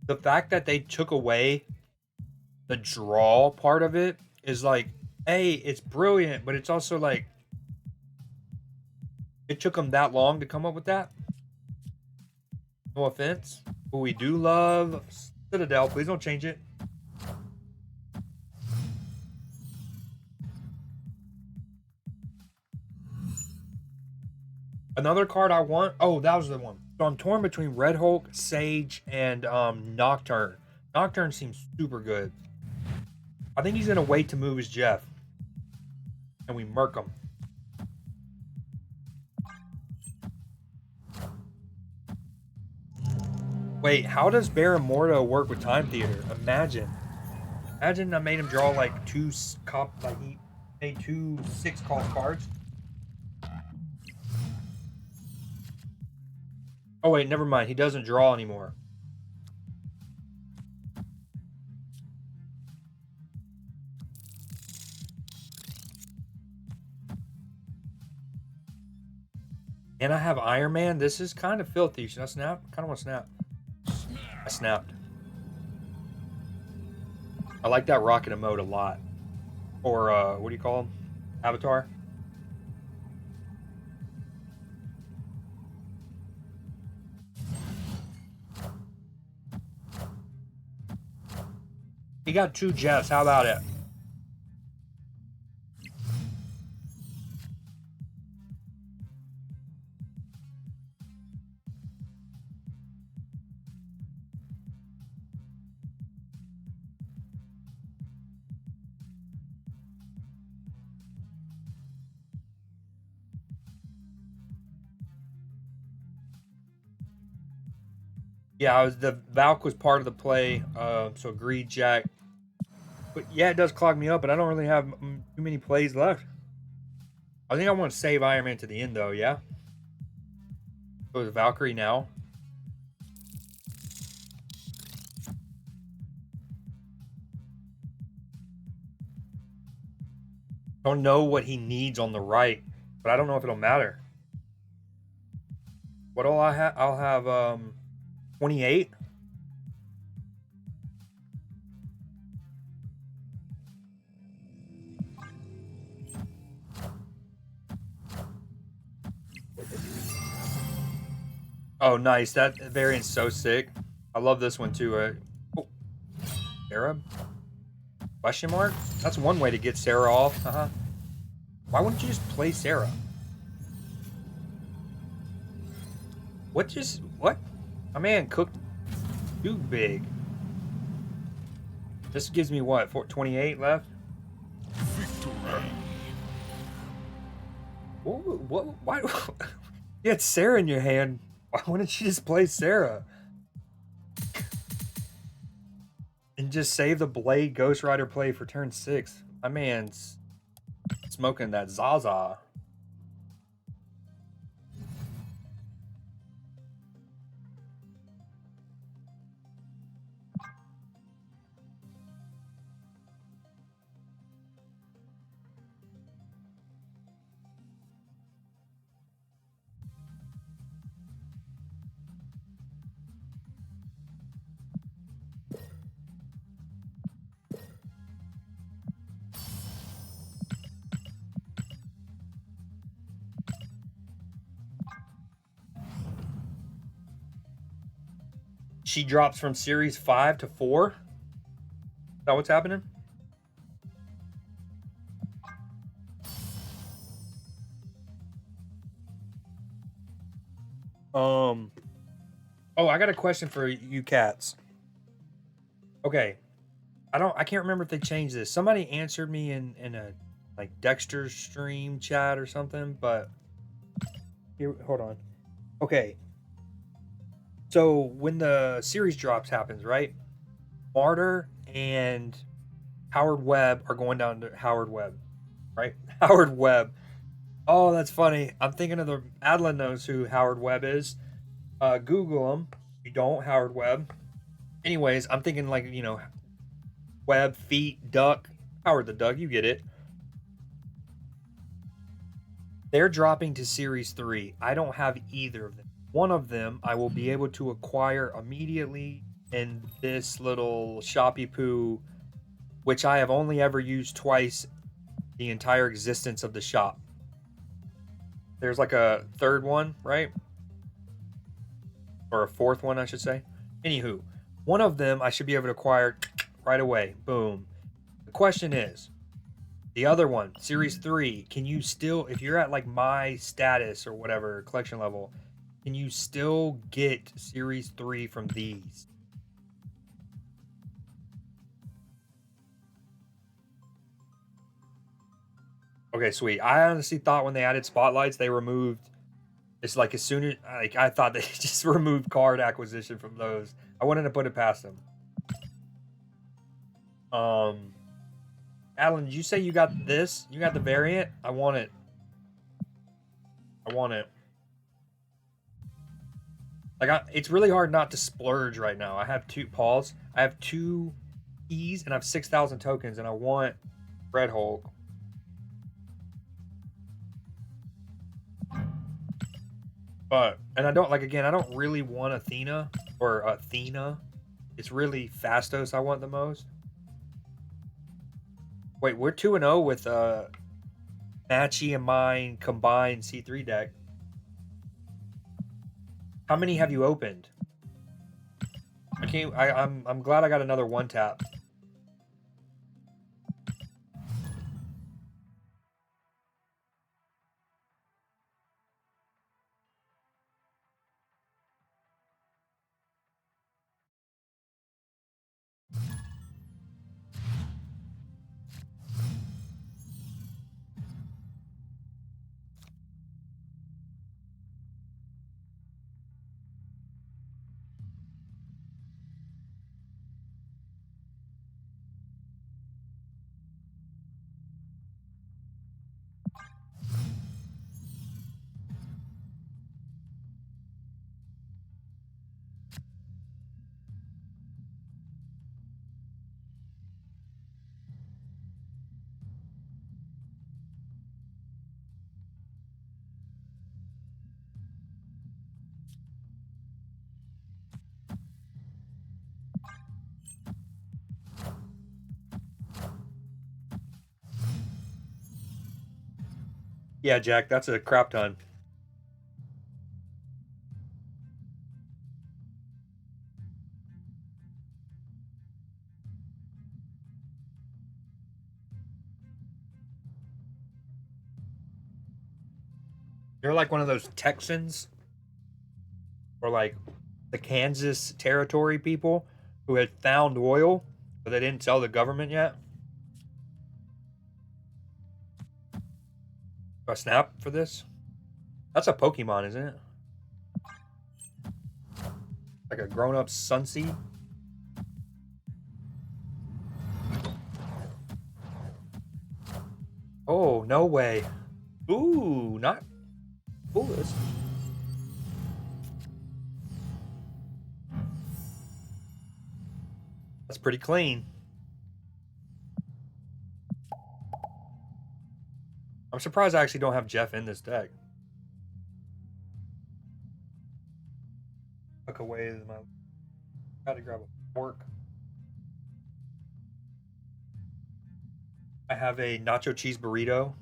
The fact that they took away the draw part of it is like, hey, it's brilliant, but it's also like it took them that long to come up with that. No offense, but we do love Citadel. Please don't change it. Another card I want. Oh, that was the one. So I'm torn between Red Hulk, Sage, and Nocturne. Nocturne seems super good. I think he's gonna wait to move his Jeff, and we murk him. Wait, how does Baron Mordo work with Time Theater? Imagine I made him draw like two like he made 2 6-cost cards. Oh wait, never mind. He doesn't draw anymore. And I have Iron Man. This is kind of filthy. Should I snap? Kind of want to snap. I snapped. I like that rocket emote a lot. Or what do you call him? Avatar. He got 2 Jeffs. How about it? Yeah, the Valk was part of the play. So Greed Jack. But yeah, it does clog me up, but I don't really have too many plays left. I think I want to save Iron Man to the end, though. Yeah. So is Valkyrie now? I don't know what he needs on the right, but I don't know if it'll matter. What'll I have? I'll have 28. Oh, nice. That variant's so sick. I love this one too. Oh, Sarah? Question mark? That's one way to get Sarah off. Why wouldn't you just play Sarah? What? My man cooked too big. This gives me what? 28 left? What? Why? You had Sarah in your hand. Why wouldn't you just play Sarah? And just save the Blade Ghost Rider play for turn 6. My man's smoking that Zaza. She drops from series 5 to 4. Is that what's happening? Oh, I got a question for you cats. Okay. I can't remember if they changed this. Somebody answered me in a like Dexter's stream chat or something, but here, hold on. Okay. So when the series drops happens, right? Martyr and Howard Webb are going down to Howard Webb, right? Howard Webb. Oh, that's funny. I'm thinking of the Adlin knows who Howard Webb is. Google him. You don't, Howard Webb. Anyways, I'm thinking like, Webb, feet, duck. Howard the Duck, you get it. They're dropping to Series 3. I don't have either of them. One of them I will be able to acquire immediately in this little shoppy poo, which I have only ever used twice the entire existence of the shop. There's like a third one, right? Or a fourth one, I should say. Anywho, one of them I should be able to acquire right away. Boom. The question is, the other one, Series 3, can you still, if you're at like my status or whatever, collection level, can you still get Series 3 from these? Okay, sweet. I honestly thought when they added spotlights, they removed. It's like as soon as like I thought they just removed card acquisition from those. I wanted to put it past them. Alan, did you say you got this? You got the variant? I want it. I want it. Like it's really hard not to splurge right now. I have two Pauls. I have two E's and I have 6,000 tokens, and I want Red Hulk. But and I don't like again. I don't really want Athena or Athena. It's really Fastos I want the most. Wait, we're 2-0 with Matchy and mine combined C3 deck. How many have you opened? I can't. I'm glad I got another one tap. Yeah, Jack, that's a crap ton. You're like one of those Texans or like the Kansas Territory people who had found oil, but they didn't tell the government yet. Do I snap for this? That's a Pokemon, isn't it? Like a grown-up Sunseed? Oh, no way. Ooh, not foolish. That's pretty clean. I'm surprised I actually don't have Jeff in this deck. Tuck away my. Gotta grab a fork. I have a nacho cheese burrito.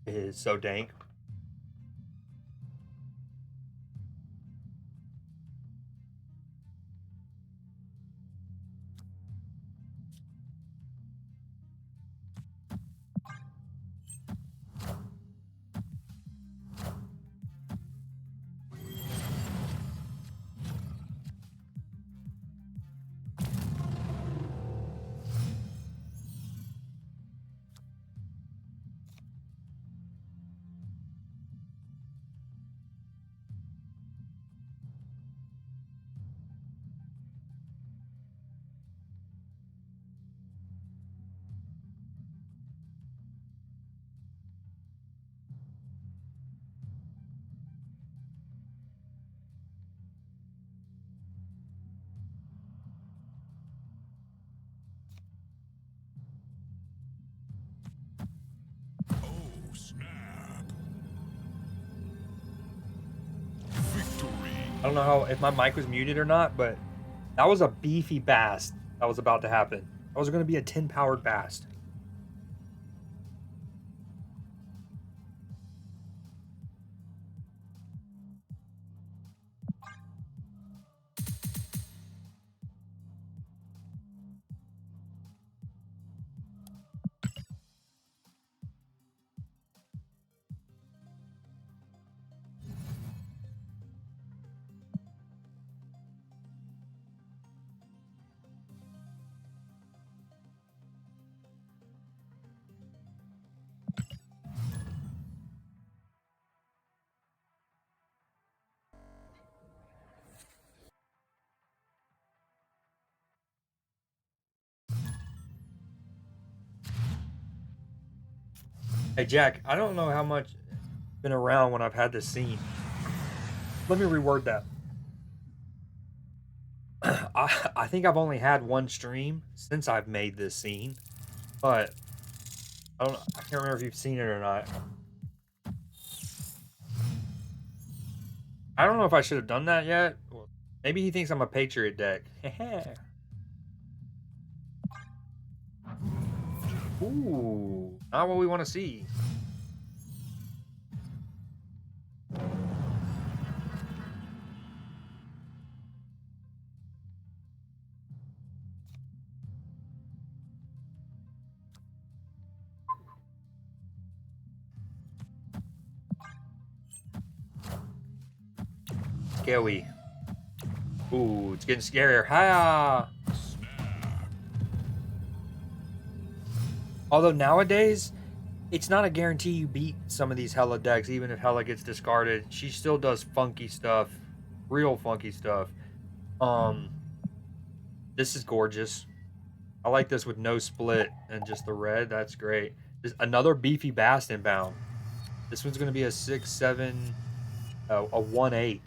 It is so dank. Oh, snap. Victory. I don't know how if my mic was muted or not, but That was a beefy bast that was about to happen. That was going to be a 10 powered bast. Hey Jack, I don't know how much been around when I've had this scene. Let me reword that. I think I've only had one stream since I've made this scene, but I can't remember if you've seen it or not. I don't know if I should have done that yet. Well, maybe he thinks I'm a Patriot deck. Ooh, not what we want to see. Scary. Ooh, it's getting scarier. Hiya! Although nowadays, it's not a guarantee you beat some of these Hella decks, even if Hella gets discarded. She still does funky stuff. Real funky stuff. Um, this is gorgeous. I like this with no split and just the red. That's great. There's another beefy Bast inbound. This one's going to be a 6/7, a 1/8.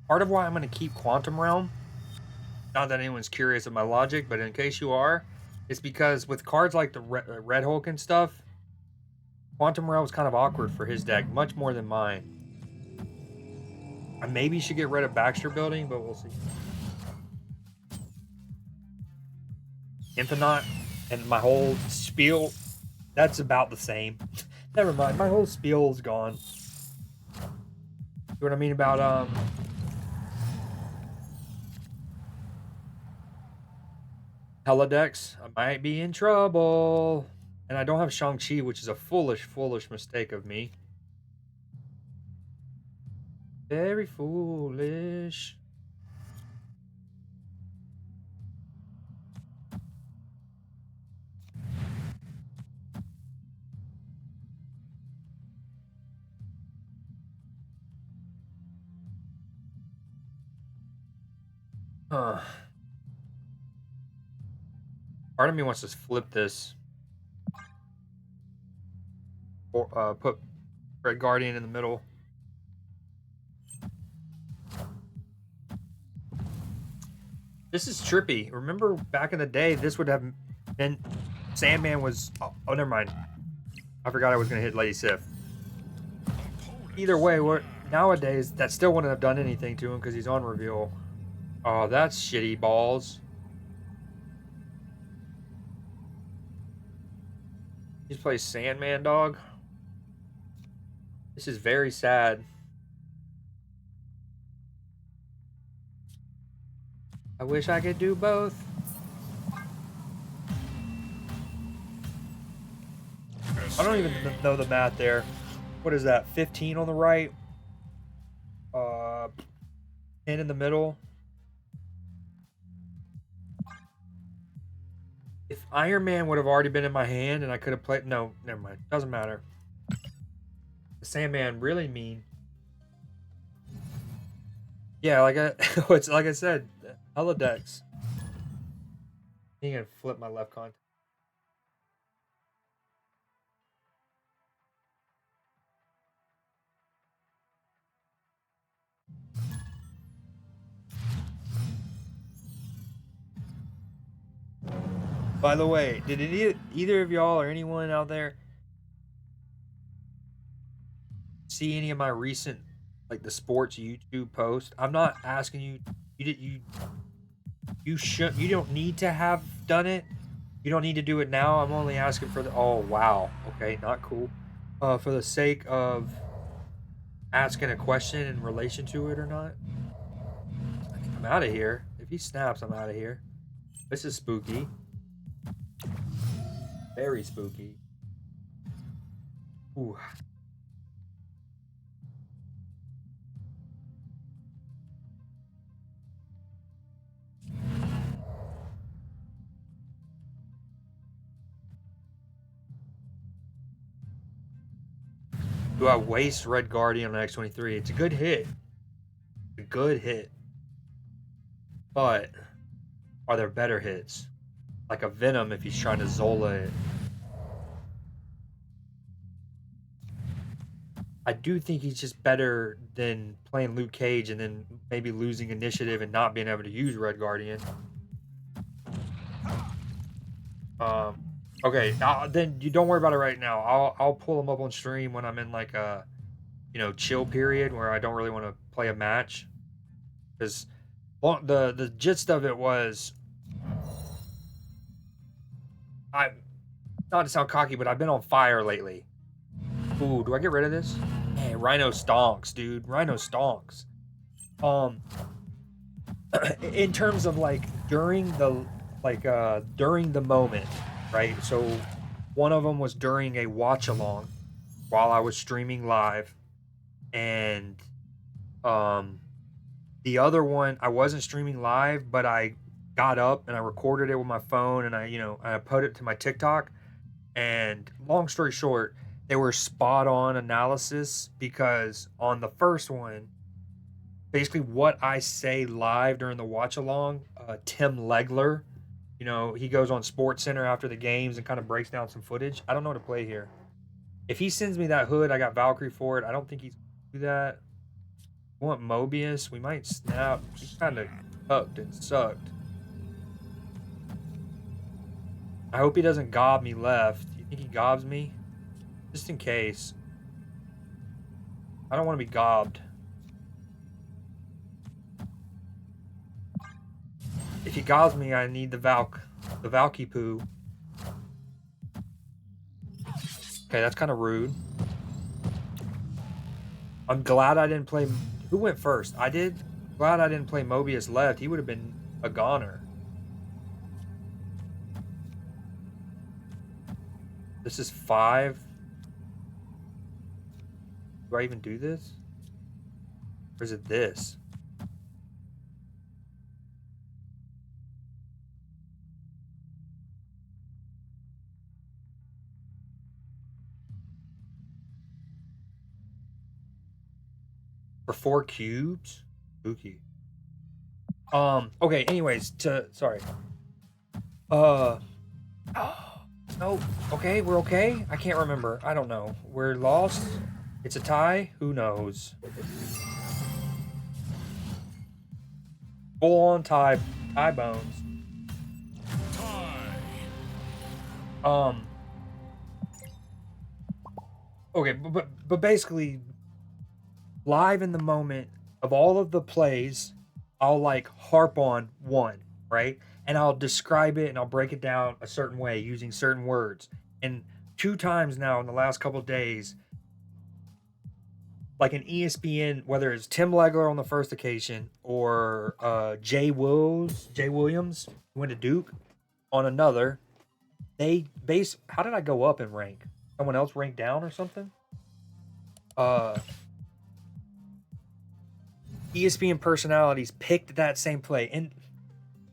Part of why I'm going to keep Quantum Realm, not that anyone's curious of my logic, but in case you are, is because with cards like the Red Hulk and stuff, Quantum Realm's kind of awkward for his deck, much more than mine. I maybe should get rid of Baxter Building, but we'll see. Infinite and my whole spiel, that's about the same. Never mind, my whole spiel is gone. You know what I mean about Hella decks? I might be in trouble. And I don't have Shang-Chi, which is a foolish mistake of me. Very foolish. Huh. Part of me wants to flip this. Or put Red Guardian in the middle. This is trippy. Remember back in the day, this would have been... Sandman was... Oh, never mind. I forgot I was going to hit Lady Sif. Either way, nowadays, that still wouldn't have done anything to him because he's on reveal. Oh, that's shitty balls. He just plays Sandman, dog. This is very sad. I wish I could do both. I don't even know the math there. What is that? 15 on the right? 10 in the middle? If Iron Man would have already been in my hand and I could have played... No, never mind. Doesn't matter. The Sandman really mean. Yeah, it's like I said, hella decks. He can flip my left contact. By the way, did either of y'all or anyone out there see any of my recent, like the sports YouTube post? I'm not asking you. You don't need to have done it. You don't need to do it now. I'm only asking for the. Oh wow. Okay, not cool. For the sake of asking a question in relation to it or not. I think I'm out of here. If he snaps, I'm out of here. This is spooky. Very spooky. Ooh. Do I waste Red Guardian on X-23? It's a good hit. A good hit. But are there better hits? Like a Venom if he's trying to Zola it. I do think he's just better than playing Luke Cage and then maybe losing initiative and not being able to use Red Guardian. Okay, then you don't worry about it right now. I'll pull him up on stream when I'm in like a chill period where I don't really want to play a match. Because the gist of it was, I not to sound cocky, but I've been on fire lately. Ooh, do I get rid of this? Man, Rhino stonks, dude. Rhino stonks. In terms of like during the moment, right? So one of them was during a watch along while I was streaming live, and the other one I wasn't streaming live, but I got up and I recorded it with my phone and I put it to my TikTok. And long story short, they were spot on analysis because on the first one, basically what I say live during the watch along, Tim Legler, he goes on Sports Center after the games and kind of breaks down some footage. I don't know how to play here. If he sends me that hood, I got Valkyrie for it. I don't think he's gonna do that. We want Mobius. We might snap. He kind of tucked and sucked. I hope he doesn't gob me left. Do you think he gobs me? Just in case. I don't want to be gobbed. If he gobs me, I need the Valky poo. Okay, that's kind of rude. I'm glad I didn't play. Who went first? I did. Glad I didn't play Mobius left. He would have been a goner. This is 5. Do I even do this? Or is it this? For 4 cubes? Spooky. Okay, anyways, sorry. Oh, no. Okay, we're okay? I can't remember. I don't know. We're lost? It's a tie? Who knows? Full on tie bones. Okay, but basically, live in the moment of all of the plays, I'll like harp on one, right? And I'll describe it and I'll break it down a certain way using certain words. And 2 times now in the last couple of days, like an ESPN, whether it's Tim Legler on the first occasion or Jay Williams who went to Duke on another, they base. How did I go up in rank? Someone else ranked down or something? ESPN personalities picked that same play, and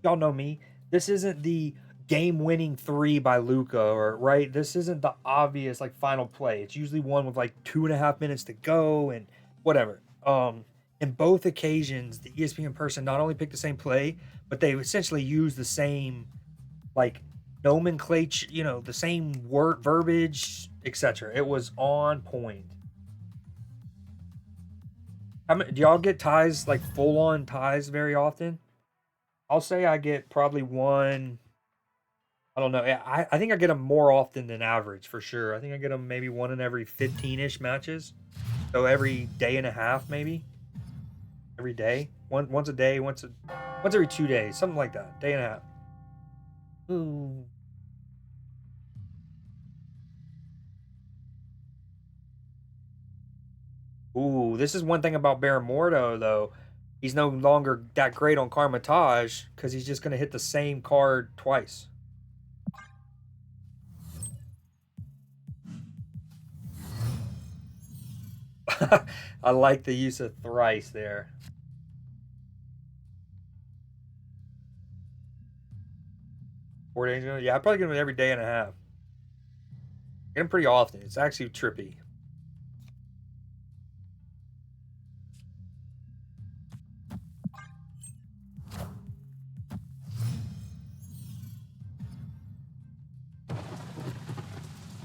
y'all know me. This isn't the game-winning 3 by Luca, or right. This isn't the obvious like final play. It's usually one with like 2.5 minutes to go and whatever. In both occasions, the ESPN person not only picked the same play, but they essentially used the same like nomenclature, the same word verbiage, etc. It was on point. Do y'all get ties, like full on ties, very often? I'll say I get probably one I don't know. I think I get them more often than average for sure. I think I get them maybe one in every 15-ish matches. So every day and a half, maybe every day, once a day, once every 2 days, something like that. Day and a half. Ooh. Ooh, this is one thing about Baron Mordo though. He's no longer that great on Karmatage because he's just gonna hit the same card twice. I like the use of thrice there. 4 days ago? Yeah, I probably get him every day and a half. Get him pretty often. It's actually trippy.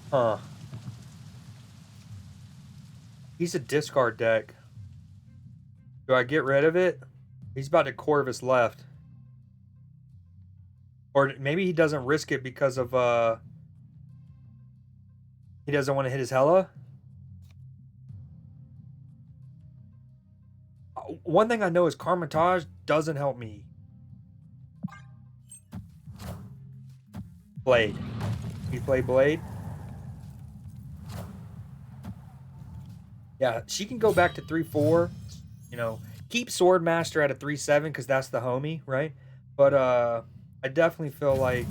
Huh. He's a discard deck. Do I get rid of it? He's about to Corvus left. Or maybe he doesn't risk it because of he doesn't want to hit his Hella. One thing I know is Karmatage doesn't help me. Blade. You play Blade? Yeah, she can go back to 3-4. You know, keep Swordmaster at a 3-7 because that's the homie, right? But I definitely feel like,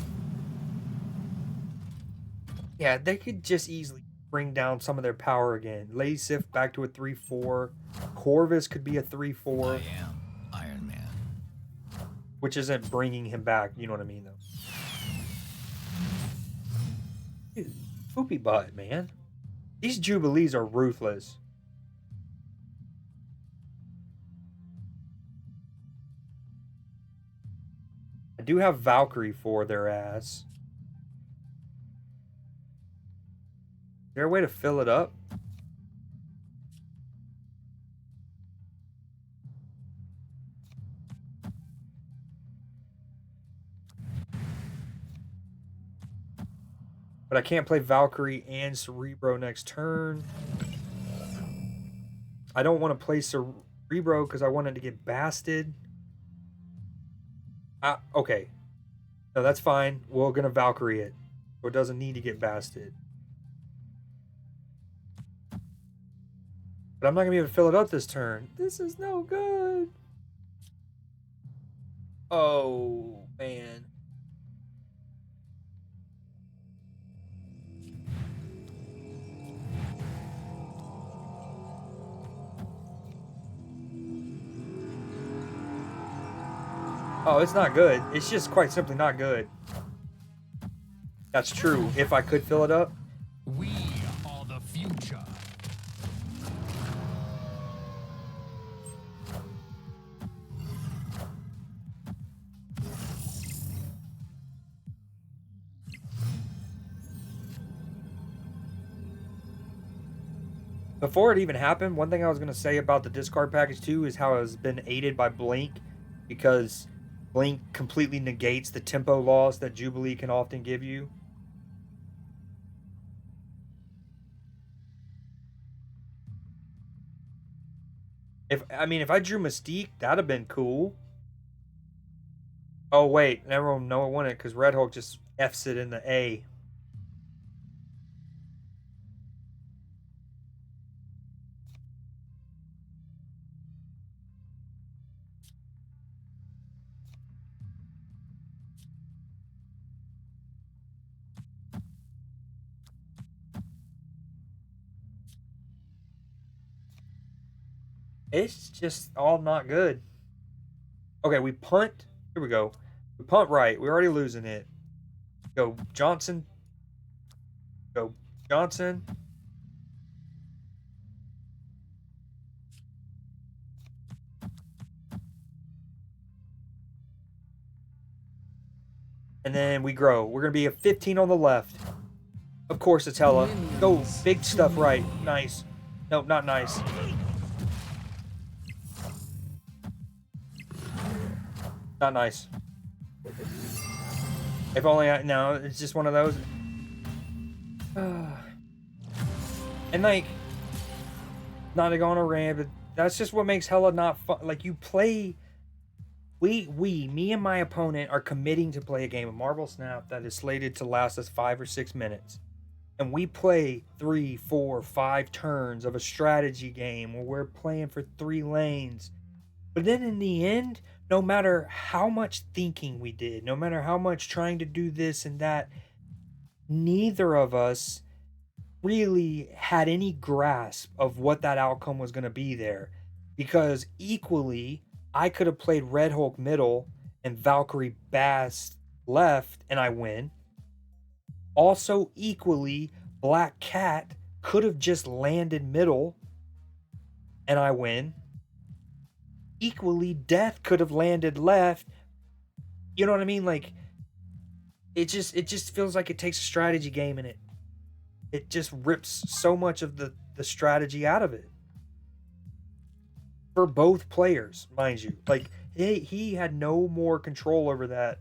yeah, they could just easily bring down some of their power again. Lady Sif back to a 3-4. Corvus could be a 3-4. I am Iron Man. Which isn't bringing him back. You know what I mean, though. Dude, poopy butt, man. These Jubilees are ruthless. I do have Valkyrie for their ass. Is there a way to fill it up? But I can't play Valkyrie and Cerebro next turn. I don't want to play Cerebro because I wanted to get Basted. Okay. No, that's fine. We're going to Valkyrie it. So it doesn't need to get Basted. But I'm not going to be able to fill it up this turn. This is no good. Oh, man. Oh, it's not good. It's just quite simply not good. That's true. If I could fill it up. We are the future. Before it even happened, one thing I was going to say about the discard package too is how it has been aided by Blink, because Blink completely negates the tempo loss that Jubilee can often give you. If I drew Mystique, that'd have been cool. Oh wait, everyone no, it wouldn't because Red Hulk just F's it in the A. It's just all not good. Okay, we punt. Here we go. We punt right. We're already losing it. Go Johnson. Go Johnson. And then we grow. We're going to be a 15 on the left. Of course, it's Hella. Go big stuff right. Nice. Nope, not nice. Not nice. If only I no, it's just one of those. And like, not to go on a rant, but that's just what makes hella not fun. Like you play, me and my opponent are committing to play a game of Marble Snap that is slated to last us 5 or 6 minutes, and we play 3, 4, 5 turns of a strategy game where we're playing for 3 lanes. But then in the end, no matter how much thinking we did, no matter how much trying to do this and that, neither of us really had any grasp of what that outcome was going to be there. Because equally, I could have played Red Hulk middle and Valkyrie Bass left and I win. Also, equally, Black Cat could have just landed middle and I win. Equally, Death could have landed left. You know what I mean? Like it just feels like it takes a strategy game and it just rips so much of the strategy out of it for both players, mind you. Like he had no more control over that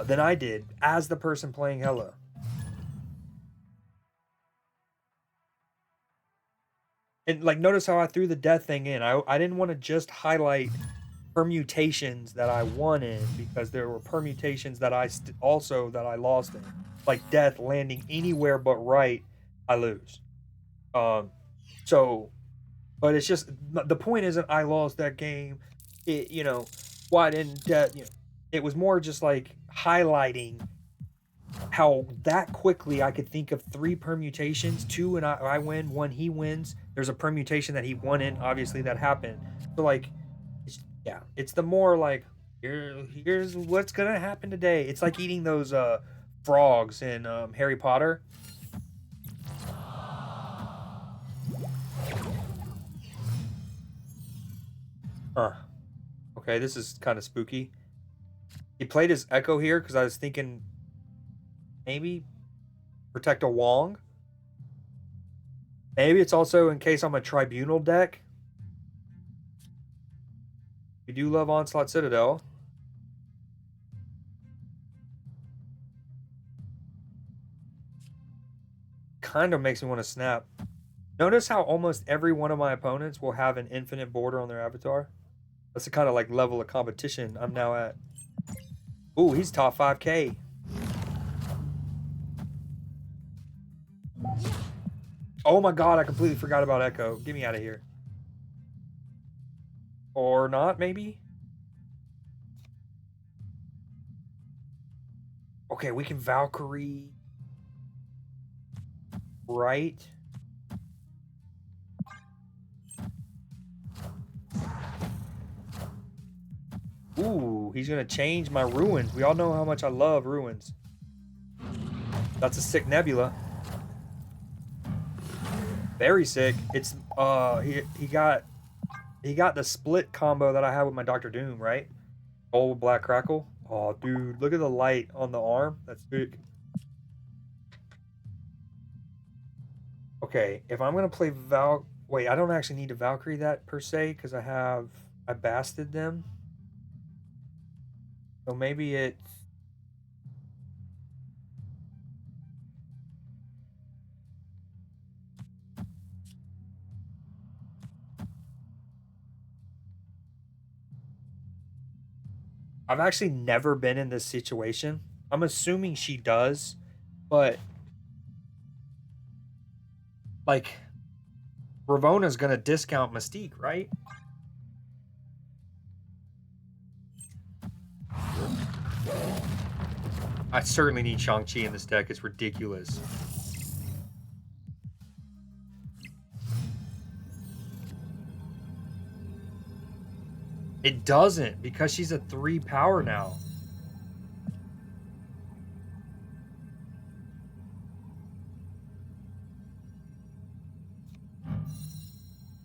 than I did as the person playing Hella. And like, notice how I threw the death thing in. I didn't want to just highlight permutations that I won in because there were permutations that also that I lost in, like death landing anywhere but right, I lose. Um, so, but it's just the point isn't I lost that game. It why didn't death? It was more just like highlighting how that quickly I could think of 3 permutations, two and I win, one he wins. There's a permutation that he won in, obviously that happened. So like, it's the more like here's what's gonna happen today. It's like eating those frogs in Harry Potter. Huh. Okay, this is kind of spooky. He played his Echo here because I was thinking maybe protect a Wong. Maybe it's also in case I'm a Tribunal deck. We do love Onslaught Citadel. Kind of makes me want to snap. Notice how almost every one of my opponents will have an infinite border on their avatar. That's the kind of like level of competition I'm now at. Ooh, he's top 5K. Oh my god, I completely forgot about Echo. Get me out of here. Or not, maybe? Okay, we can Valkyrie. Right? Ooh, he's gonna change my ruins. We all know how much I love ruins. That's a sick nebula. Very sick. It's he got the split combo that I have with my Doctor Doom, right? Gold Black Crackle. Oh dude, look at the light on the arm. That's sick. Okay, if I'm gonna play wait, I don't actually need to Valkyrie that per se because I basted them. So maybe it's I've actually never been in this situation. I'm assuming she does, but like Ravona's gonna discount Mystique, right? I certainly need Shang-Chi in this deck. It's ridiculous. It doesn't because she's a 3 power now.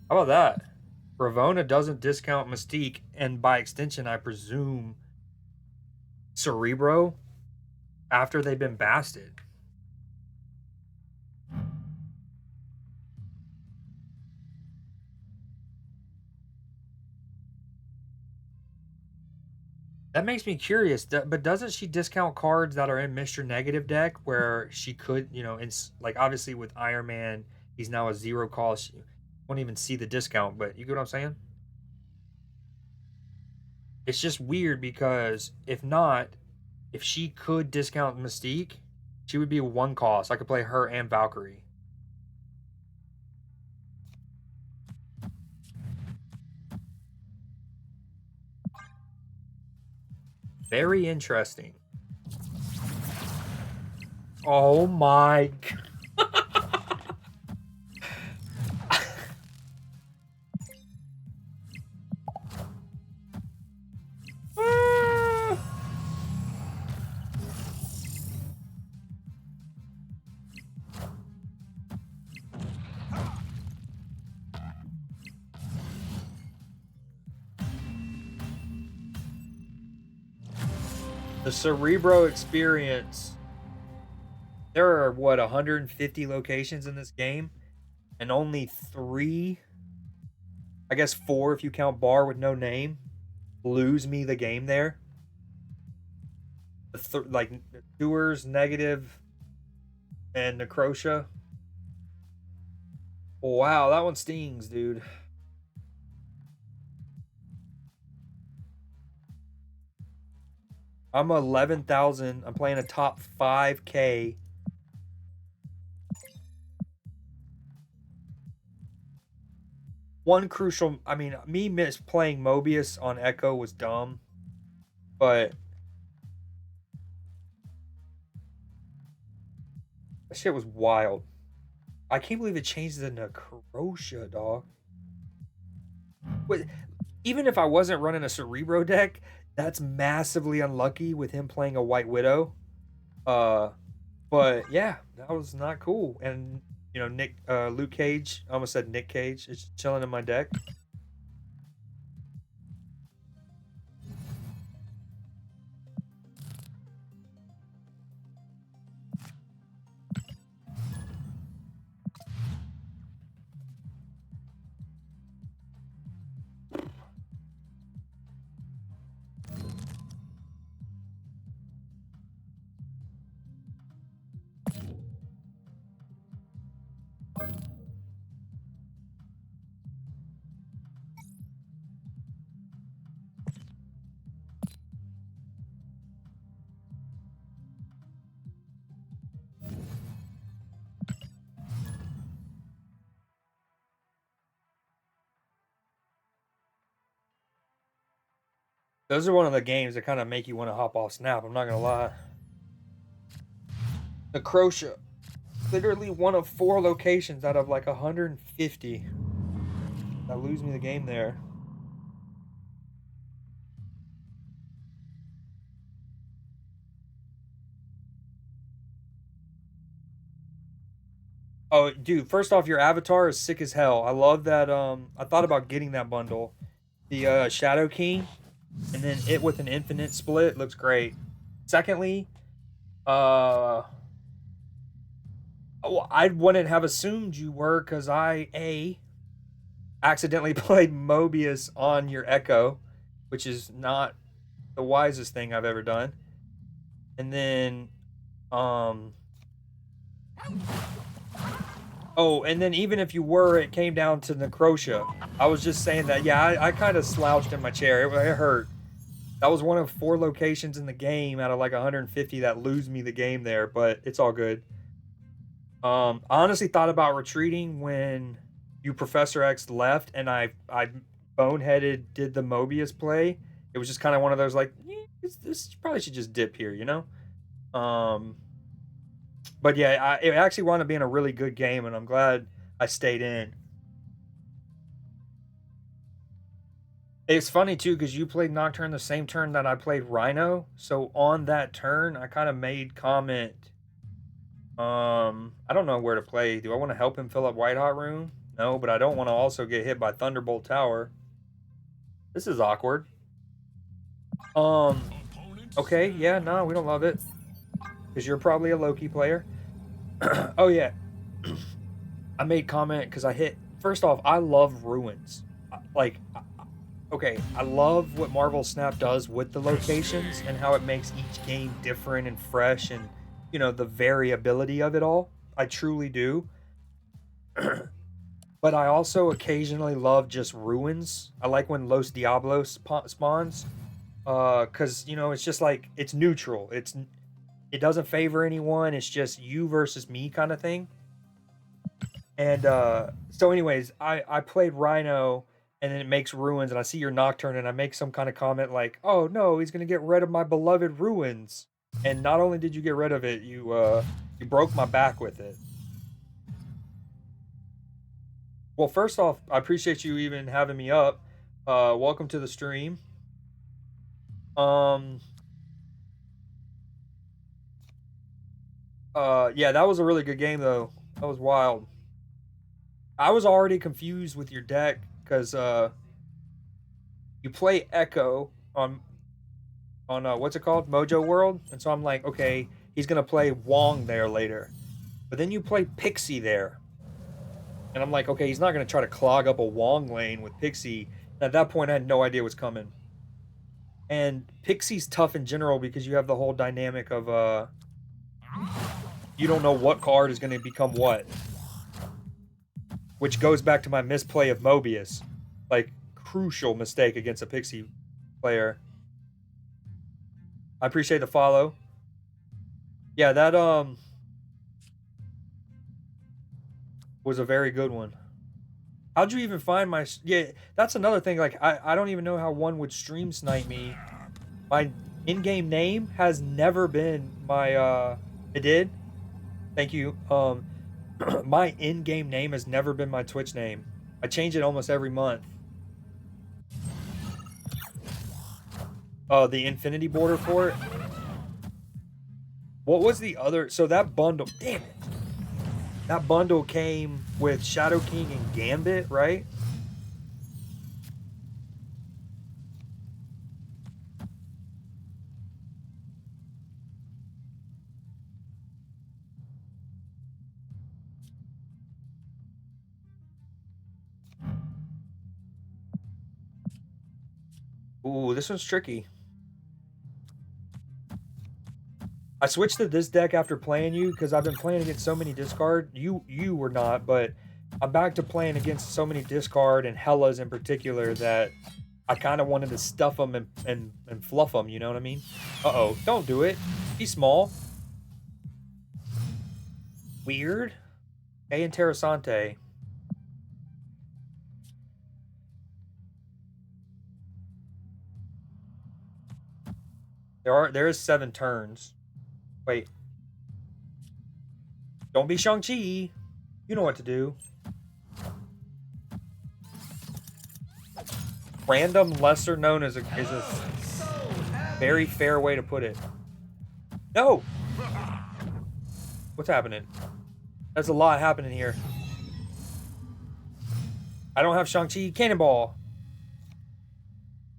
How about that? Ravona doesn't discount Mystique, and by extension, I presume Cerebro after they've been basted. That makes me curious. But doesn't she discount cards that are in Mr. Negative deck where she could, like obviously with Iron Man, he's now a zero cost. She won't even see the discount, but you get what I'm saying? It's just weird because if not, if she could discount Mystique, she would be one cost. I could play her and Valkyrie. Very interesting. Oh my. The Cerebro experience. There are what 150 locations in this game, and only 3, I guess 4 if you count Bar with no name, lose me the game there. Like Doers, Negative, and Necrotia. Wow, that one stings, dude. I'm 11,000. I'm playing a top 5K. One crucial, I mean, me misplaying Mobius on Echo was dumb, but that shit was wild. I can't believe it changed the Necrotia, dog. Wait, even if I wasn't running a Cerebro deck, that's massively unlucky with him playing a White Widow. Uh, but yeah, that was not cool. And Luke Cage, I almost said Nick Cage, is chilling in my deck. Those are one of the games that kind of make you want to hop off Snap. I'm not gonna lie. Necrotia, literally one of 4 locations out of like 150 that lose me the game there. Oh, dude! First off, your avatar is sick as hell. I love that. I thought about getting that bundle, the Shadow King, and then it with an infinite split looks great. Secondly, uh, I wouldn't have assumed you were because I accidentally played Mobius on your Echo, which is not the wisest thing I've ever done. And then, um, oh, and then even if you were, it came down to Necrotia. I was just saying that, yeah, I kind of slouched in my chair. It hurt. That was one of 4 locations in the game out of like 150 that lose me the game there, but it's all good. I honestly thought about retreating when you Professor X left, and I boneheaded did the Mobius play. It was just kind of one of those like, this probably should just dip here, you know. Um, but yeah, it actually wound up being a really good game, and I'm glad I stayed in. It's funny too because you played Nocturne the same turn that I played Rhino. So on that turn, I kind of made comment. I don't know where to play. Do I want to help him fill up White Hot Room? No, but I don't want to also get hit by Thunderbolt Tower. This is awkward. Okay, yeah, no, we don't love it because you're probably a Loki player. Oh yeah, I made comment because I hit. First off, I love ruins. Like Okay, I love what Marvel Snap does with the locations and how it makes each game different and fresh and, the variability of it all. I truly do. But I also occasionally love just ruins. I like when Los Diablos spawns. Cuz it's just like it's neutral. It doesn't favor anyone. It's just you versus me kind of thing. And so anyways, I played Rhino and then it makes ruins and I see your Nocturne and I make some kind of comment like, "Oh no, he's going to get rid of my beloved ruins." And not only did you get rid of it, you broke my back with it. Well, first off, I appreciate you even having me up. Welcome to the stream. Um yeah, that was a really good game though. That was wild. I was already confused with your deck cuz you play Echo on what's it called? Mojo World. And so I'm like, okay, he's going to play Wong there later. But then you play Pixie there. And I'm like, okay, he's not going to try to clog up a Wong lane with Pixie. And at that point I had no idea what's coming. And Pixie's tough in general because you have the whole dynamic of you don't know what card is going to become what. Which goes back to my misplay of Mobius. Like crucial mistake against a Pixie player. I appreciate the follow. Yeah, that was a very good one. How'd you even find my? Yeah, that's another thing. Like, I don't even know how one would stream snipe me. My in-game name has never been my. It did. Thank you. My in-game name has never been my Twitch name. I change it almost every month. The infinity border for it. What was the other? So that bundle. Damn it. That bundle came with Shadow King and Gambit, right? Ooh, this one's tricky. I switched to this deck after playing you because I've been playing against so many discard. You were not, but I'm back to playing against so many discard and Hellas in particular that I kind of wanted to stuff them and fluff them. You know what I mean? Uh-oh, don't do it. He's small. Weird. Hey, Interessante. There is 7 turns. Wait. Don't be Shang-Chi. You know what to do. Random lesser known is a very fair way to put it. No! What's happening? There's a lot happening here. I don't have Shang-Chi. Cannonball.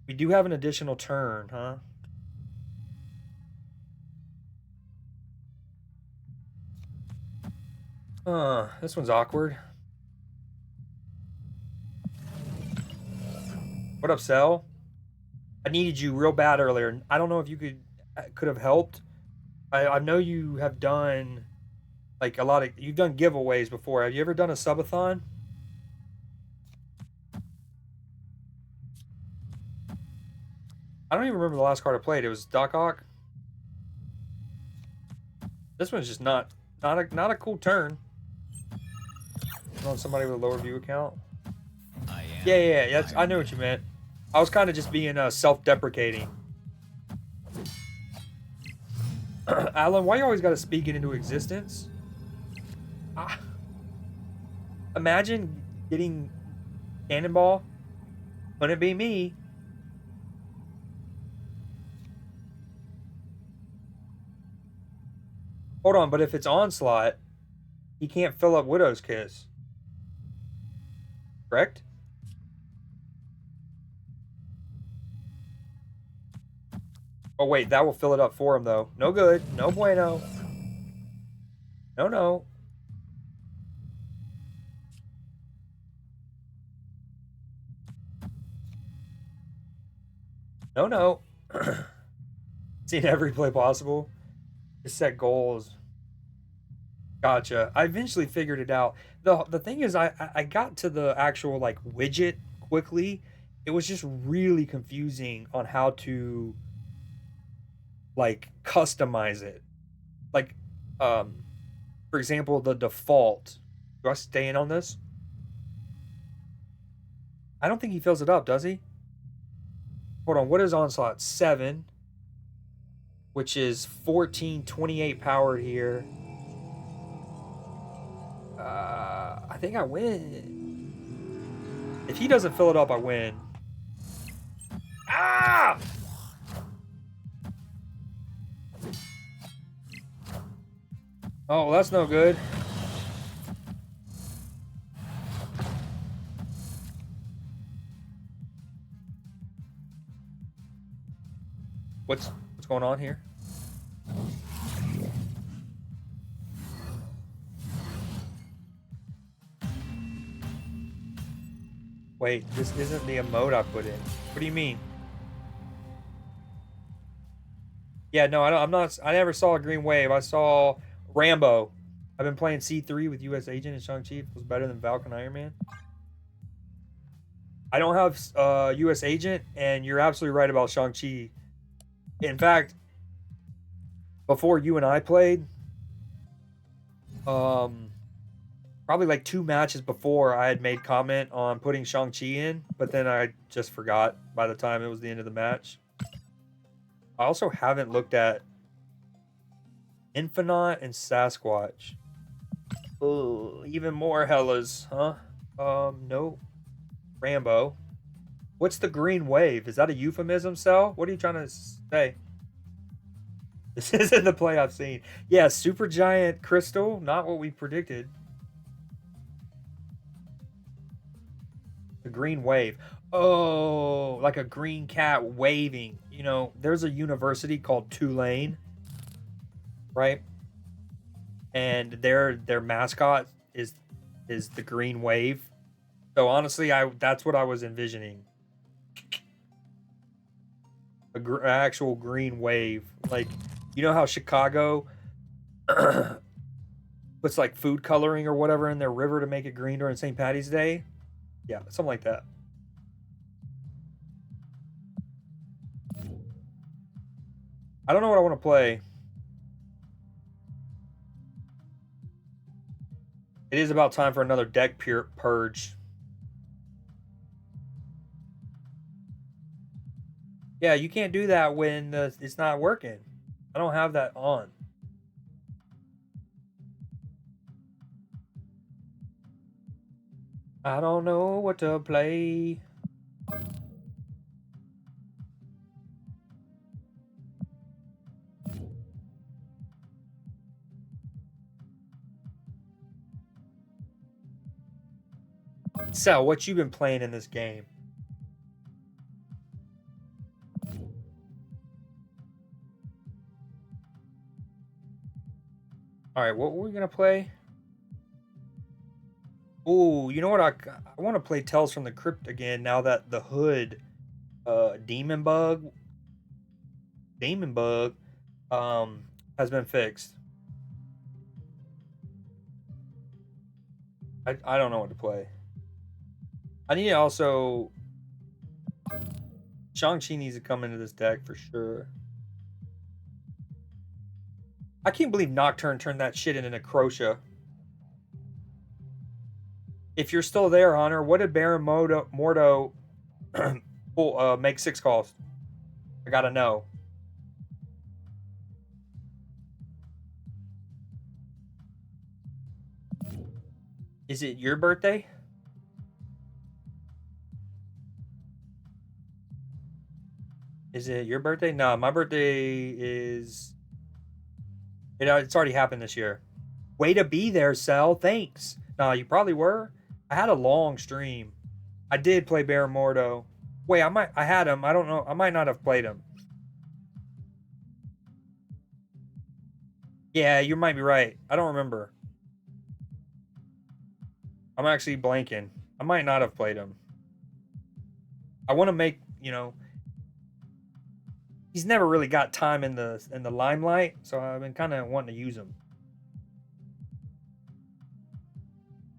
We do have an additional turn, huh? This one's awkward. What up, Cell? I needed you real bad earlier. I don't know if you could have helped. I know you have done like a lot of you've done giveaways before. Have you ever done a subathon? I don't even remember the last card I played. It was Doc Ock. This one's just not a cool turn. On somebody with a lower view account. Yeah. That's I know what you meant. I was kind of just being self-deprecating. Alan, why you always got to speak it into existence? Imagine getting Cannonball. Wouldn't it be me? Hold on, but if it's Onslaught, he can't fill up Widow's Kiss. Correct? Oh, wait, that will fill it up for him, though. No good. No bueno. No. No, no. Seen every play possible. Just set goals. Gotcha. I eventually figured it out. The thing is, I got to the actual like widget quickly. It was just really confusing on how to like customize it. Like, um, for example, the default. Do I stay in on this? I don't think he fills it up, does he? Hold on. What is onslaught? 7, which is 1428 powered here. I think I win. If he doesn't fill it up, I win. Ah! Oh, well, that's no good. What's going on here? Wait, this isn't the emote I put in. What do you mean? Yeah, no, I don't, I'm not. I never saw a green wave. I saw Rambo. I've been playing C3 with U.S. Agent and Shang-Chi. It was better than Falcon Iron Man. I don't have U.S. Agent, and you're absolutely right about Shang-Chi. In fact, before you and I played, um, probably like 2 matches before, I had made comment on putting Shang-Chi in, but then I just forgot by the time it was the end of the match. I also haven't looked at Infinite and Sasquatch. Oh, even more Hellas, huh? No. Rambo. What's the green wave? Is that a euphemism, Cell? What are you trying to say? This isn't the play I've seen. Yeah, super giant crystal, not what we predicted. The green wave. Oh, like a green cat waving. You know, there's a university called Tulane, right? And their mascot is the green wave. So honestly, I that's what I was envisioning. Actual green wave. Like, you know how Chicago puts like food coloring or whatever in their river to make it green during St. Patty's Day? Yeah, something like that. I don't know what I want to play. It is about time for another deck purge. Yeah, you can't do that when it's not working. I don't have that on. I don't know what to play. So, what you been playing in this game? All right, what were we gonna play? Oh, you know what? I want to play Tales from the Crypt again now that the hood, demon bug, demon bug, um, has been fixed. I don't know what to play. I need to also Shang-Chi needs to come into this deck for sure. I can't believe Nocturne turned that shit into Necrotia. If you're still there, Hunter, what did Baron Mordo make 6 calls? I gotta know. Is it your birthday? Is it your birthday? No, my birthday is. It's already happened this year. Way to be there, Cell. Thanks. No, you probably were. I had a long stream. I did play Baron Mordo. Wait, I had him. I don't know. I might not have played him. Yeah, you might be right. I don't remember. I'm actually blanking. I might not have played him. I want to make, he's never really got time in the limelight, so I've been kind of wanting to use him.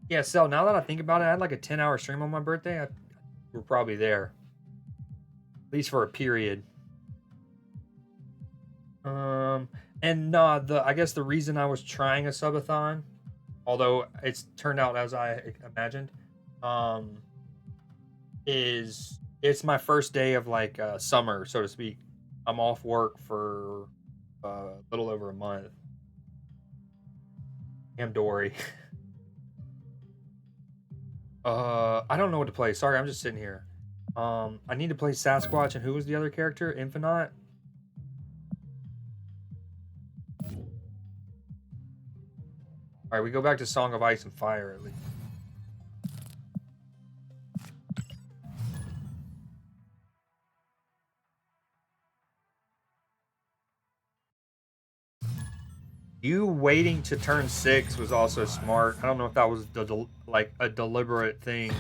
Yeah, so now that I think about it, I had like a 10-hour stream on my birthday. We're probably there, at least for a period. And I guess the reason I was trying a subathon, although it's turned out as I imagined, is it's my first day of like summer, so to speak. I'm off work for a little over a month. Damn Dory. I don't know what to play. Sorry, I'm just sitting here. I need to play Sasquatch, and who was the other character? Infinite. All right, we go back to Song of Ice and Fire at least. You waiting to turn 6 was also smart. I don't know if that was like a deliberate thing.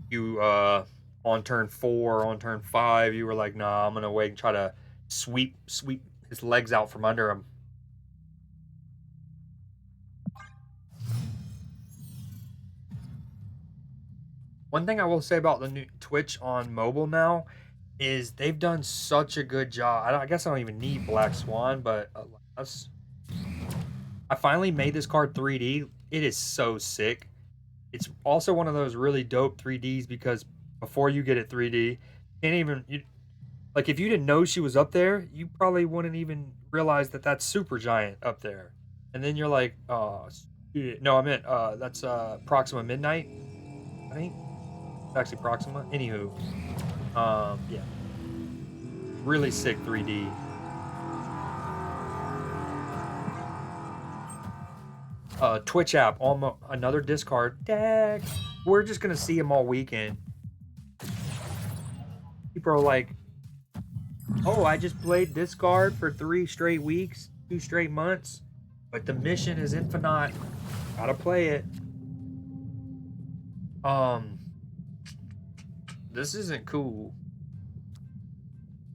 You on turn 4, on turn 5, you were like, "Nah, I'm gonna wait and try to sweep his legs out from under him." One thing I will say about the new Twitch on mobile now is they've done such a good job. I guess I don't even need Black Swan, but I finally made this card 3D. It is so sick. It's also one of those really dope 3Ds because before you get it 3D, like if you didn't know she was up there, you probably wouldn't even realize that that's Super Giant up there. And then you're like, oh, shit. No, I meant that's Proxima Midnight. I think it's actually Proxima. Anywho, yeah, really sick 3D. Twitch app, almost another discard deck. We're just gonna see them all weekend. People are like, "Oh, I just played this card for 3 straight weeks, 2 straight months, but the mission is infinite. Gotta play it." This isn't cool.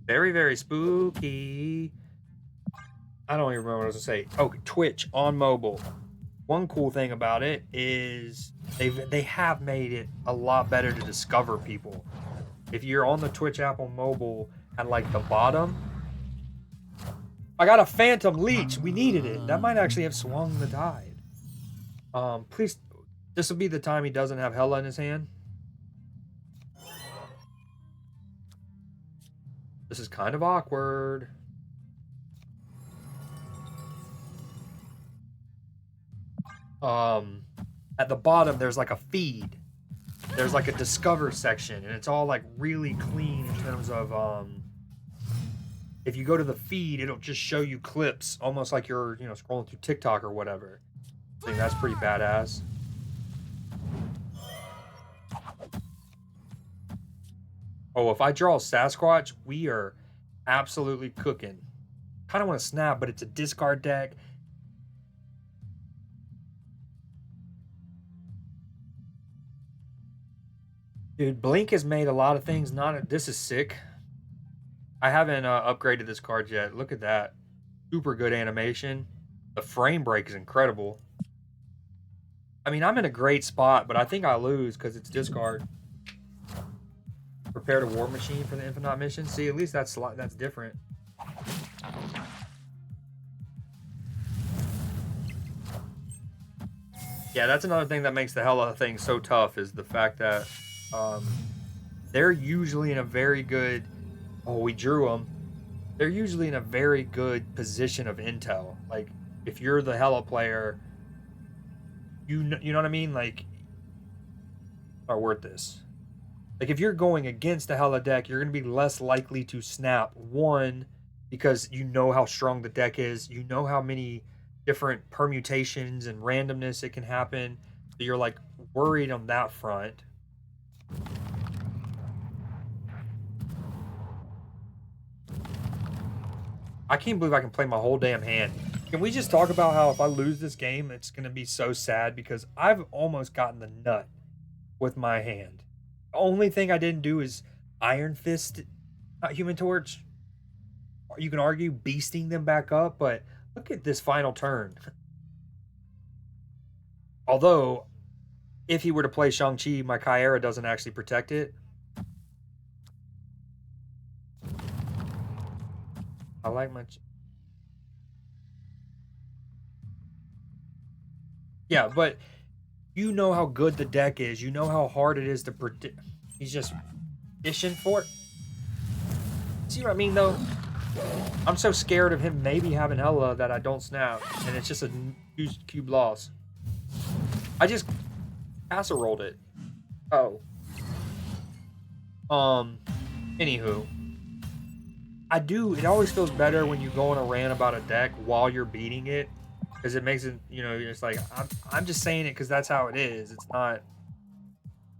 Very, very spooky. I don't even remember what I was gonna say. Oh, Twitch on mobile. One cool thing about it is they have made it a lot better to discover people. If you're on the Twitch app on mobile at like the bottom, I got a Phantom Leech. We needed it. That might actually have swung the tide. Please, this will be the time he doesn't have Hella in his hand. This is kind of awkward. At the bottom there's like a feed. There's like a discover section, and it's all like really clean in terms of if you go to the feed, it'll just show you clips almost like you're, scrolling through TikTok or whatever. I think that's pretty badass. Oh, if I draw Sasquatch, we are absolutely cooking. Kind of want to snap, but it's a discard deck. Dude, Blink has made a lot of things this is sick. I haven't upgraded this card yet. Look at that. Super good animation. The frame break is incredible. I mean, I'm in a great spot, but I think I lose because it's discard. Prepare to War Machine for the Infinite mission. See, at least that's different. Yeah, that's another thing that makes the Hella thing so tough is the fact that they're usually in a very good... Oh, we drew them. They're usually in a very good position of intel. Like, if you're the Hella player, you know what I mean? Like, are worth this. Like, if you're going against the Hella deck, you're going to be less likely to snap. One, because you know how strong the deck is. You know how many different permutations and randomness it can happen. So you're, like, worried on that front. I can't believe I can play my whole damn hand. Can we just talk about how if I lose this game, it's going to be so sad because I've almost gotten the nut with my hand. The only thing I didn't do is Iron Fist Human Torch. You can argue beasting them back up, but look at this final turn. Although, if he were to play Shang-Chi, my Kyera doesn't actually protect it. I like my... Yeah, but you know how good the deck is. You know how hard it is to predict. He's just fishing for it. See what I mean, though? I'm so scared of him maybe having Hella that I don't snap, and it's just a cube loss. I just casseroled it. Oh. Anywho. It always feels better when you go on a rant about a deck while you're beating it. Because it makes it, it's like, I'm just saying it because that's how it is. It's not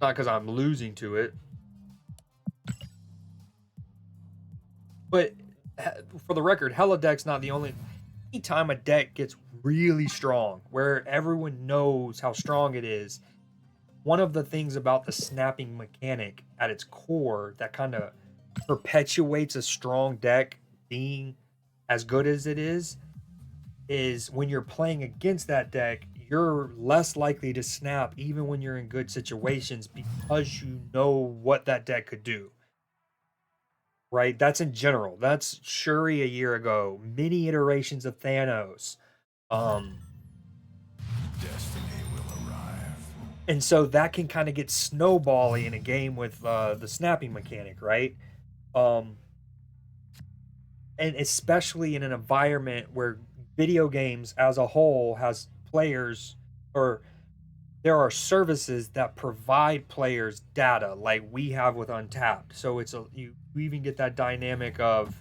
because I'm losing to it. But for the record, Hella deck's not the only... Anytime a deck gets really strong, where everyone knows how strong it is, one of the things about the snapping mechanic at its core that kind of perpetuates a strong deck being as good as it is when you're playing against that deck, you're less likely to snap even when you're in good situations because you know what that deck could do. Right? That's in general. That's Shuri a year ago. Many iterations of Thanos. Destiny will arrive. And so that can kind of get snowbally in a game with the snapping mechanic, right? And especially in an environment where video games as a whole has players, or there are services that provide players data like we have with Untapped. So you even get that dynamic of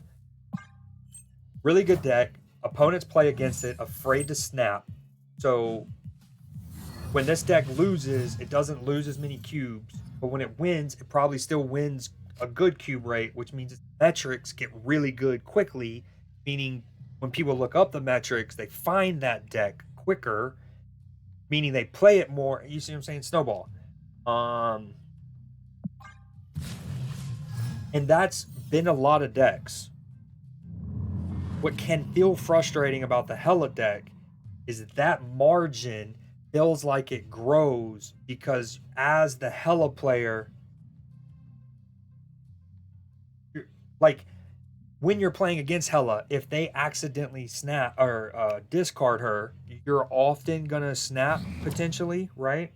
really good deck, opponents play against it, afraid to snap. So when this deck loses, it doesn't lose as many cubes, but when it wins, it probably still wins a good cube rate, which means its metrics get really good quickly, meaning when people look up the metrics, they find that deck quicker, meaning they play it more. You see what I'm saying? Snowball. And that's been a lot of decks. What can feel frustrating about the Hella deck is that margin feels like it grows because as the Hella player, like when you're playing against Hella, if they accidentally snap or discard her, you're often gonna snap potentially, right?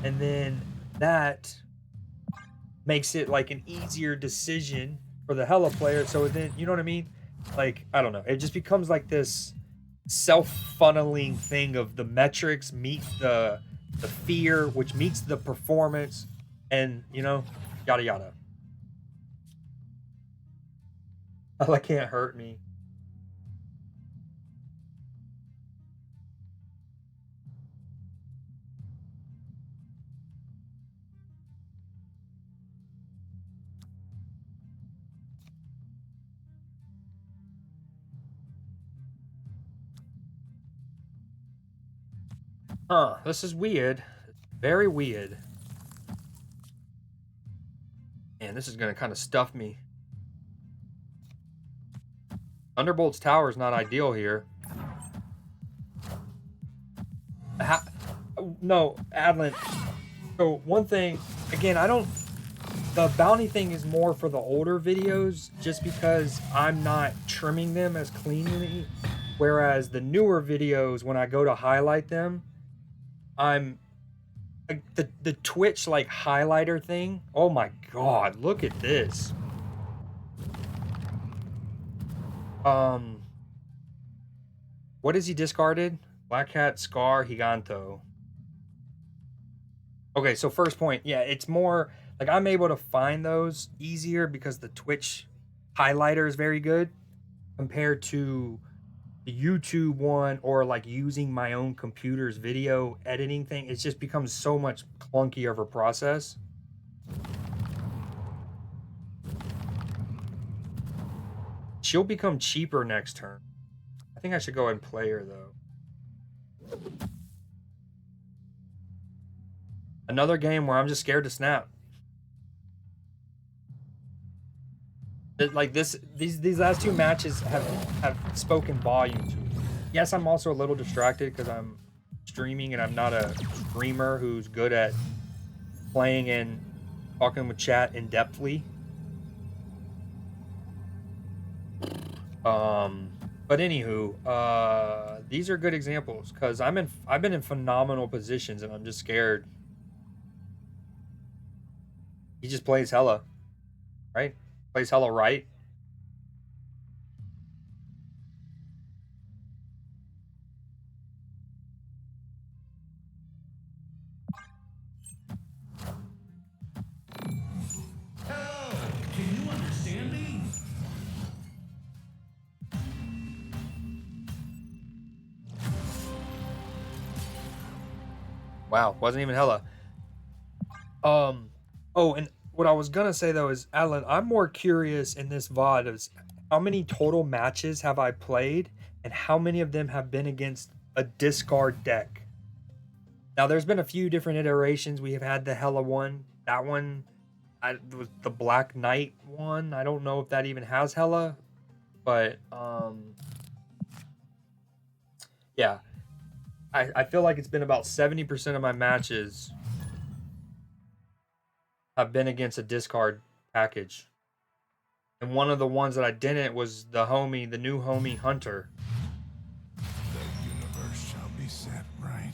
And then that makes it like an easier decision for the Hella player. So then, you know what I mean? Like, I don't know. It just becomes like this self-funneling thing of the metrics meet the fear, which meets the performance, and yada yada. Hella can't hurt me. Huh, this is weird. Very weird. Man, this is gonna kind of stuff me. Thunderbolt's tower is not ideal here. No, Adlin. So one thing, again, the bounty thing is more for the older videos just because I'm not trimming them as cleanly. Whereas the newer videos, when I go to highlight them, I'm like the Twitch like highlighter thing. Oh my god, look at this. What is he discarded? Black Hat, Scar, Giganto. Okay, so first point, yeah, it's more like I'm able to find those easier because the Twitch highlighter is very good compared to the YouTube one or like using my own computer's video editing thing. It just becomes so much clunky of a process. She'll become cheaper next turn. I think I should go ahead and play her though. Another game where I'm just scared to snap. Like these last two matches have spoken volume to me. Yes, I'm also a little distracted because I'm streaming and I'm not a streamer who's good at playing and talking with chat in depthly. But anywho, these are good examples because I've been in phenomenal positions and I'm just scared. He just plays hella, right? Plays hella right. Can you understand me? Wow, wasn't even hella. Oh, and what I was gonna say though is, Alan, I'm more curious in this VOD is how many total matches have I played, and how many of them have been against a discard deck. Now, there's been a few different iterations. We have had the Hella one. That one, was the Black Knight one. I don't know if that even has Hella, but yeah, I feel like it's been about 70% of my matches have been against a discard package. And one of the ones that I didn't was the new homie Hunter. The universe shall be set right.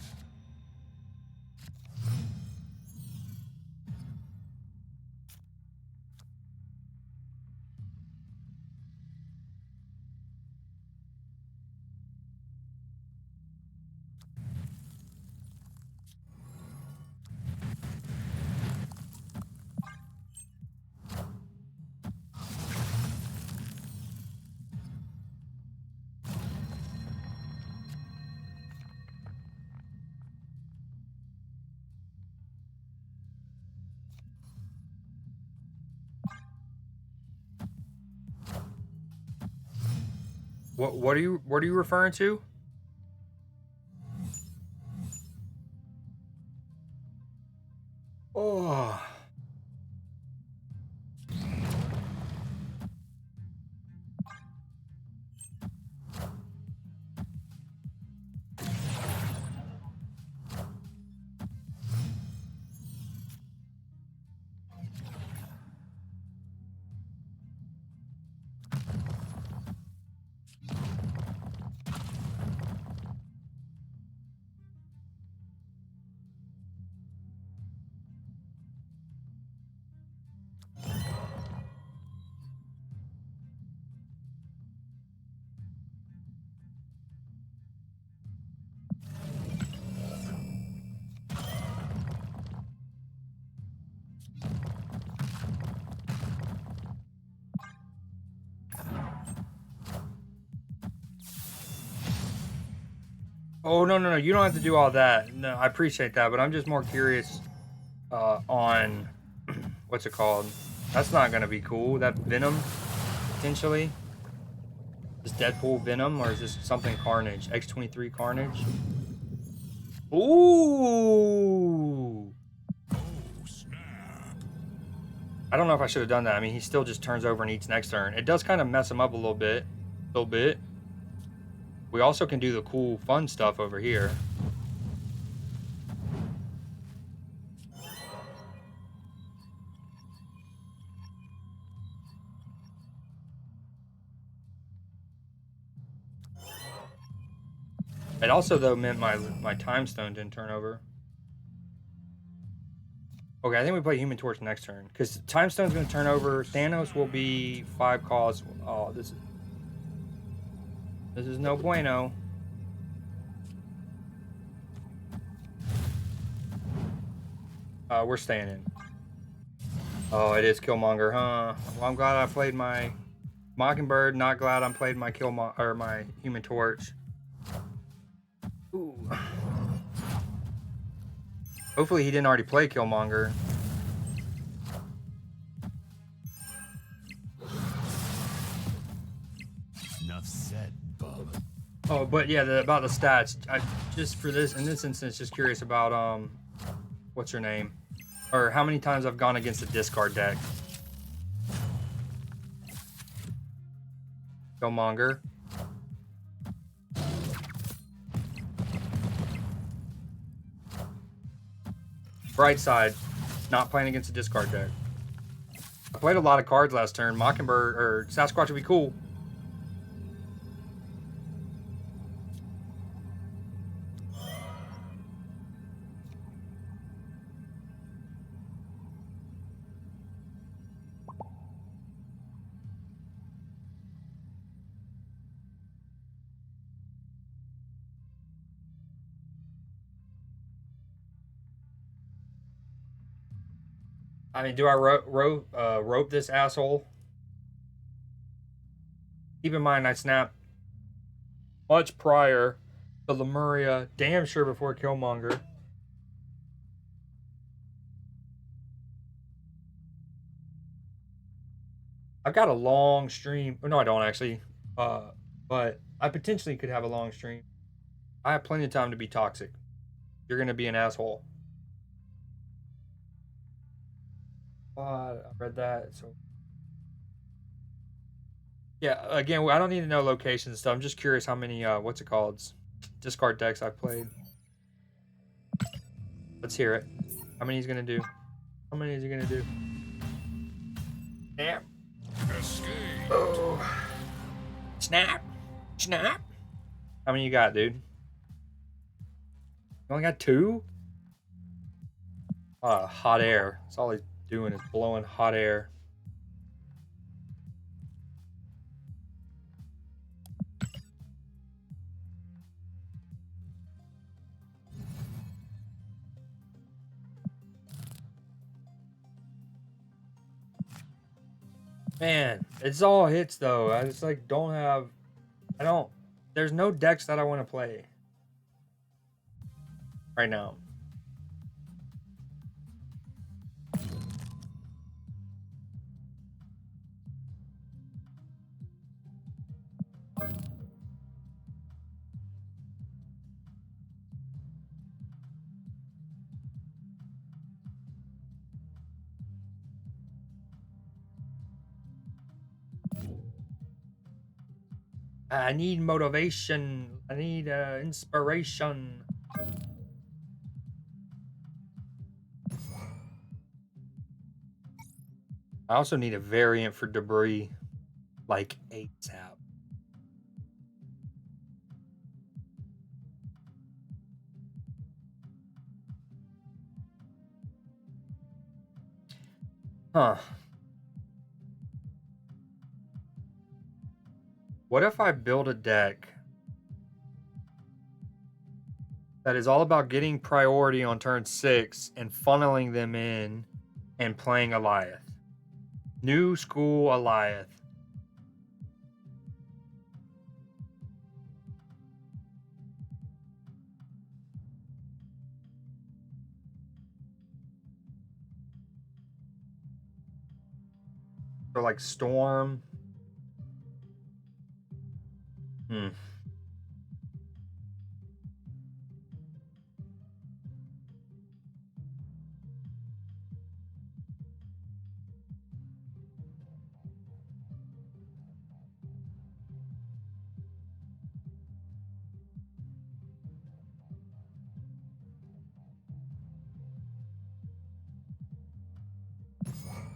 What are you referring to? Oh, oh no, you don't have to do all that. No, I appreciate that, but I'm just more curious on what's it called? That's not gonna be cool. That Venom potentially. Is Deadpool Venom or is this something Carnage? X-23 Carnage? Ooh! Oh, snap. I don't know if I should have done that. I mean, he still just turns over and eats next turn. It does kind of mess him up a little bit. We also can do the cool, fun stuff over here. It also, though, meant my time stone didn't turn over. Okay, I think we play Human Torch next turn. Because time stone's going to turn over. Thanos will be 5 costs. Oh, this is no bueno. We're staying in. Oh, it is Killmonger, huh? Well, I'm glad I played my Mockingbird. Not glad I played my my Human Torch. Ooh. Hopefully he didn't already play Killmonger. Enough said, bub. Oh, but yeah, about the stats. Just for this, in this instance, just curious about what's your name, or how many times I've gone against a discard deck. Killmonger. Bright side, not playing against a discard deck. I played a lot of cards last turn. Mockingbird or Sasquatch would be cool. I mean, do I rope this asshole? Keep in mind, I snapped much prior to Lemuria, damn sure before Killmonger. I've got a long stream. No, I don't actually. But I potentially could have a long stream. I have plenty of time to be toxic. You're gonna be an asshole. I read that. So yeah, again, I don't need to know locations and stuff. I'm just curious how many what's it called? Discard decks I've played. Let's hear it. How many he's gonna do? How many is he gonna do? Damn. Escape. Oh. Snap. Snap. How many you got, dude? You only got 2? Hot air. That's all he's doing is blowing hot air. Man, it's all hits though. I just like don't have. I don't. There's no decks that I want to play right now. I need motivation. I need inspiration. I also need a variant for debris, like ASAP. Huh. What if I build a deck that is all about getting priority on turn 6 and funneling them in and playing Alioth? New school Alioth. So like Storm. Hmm.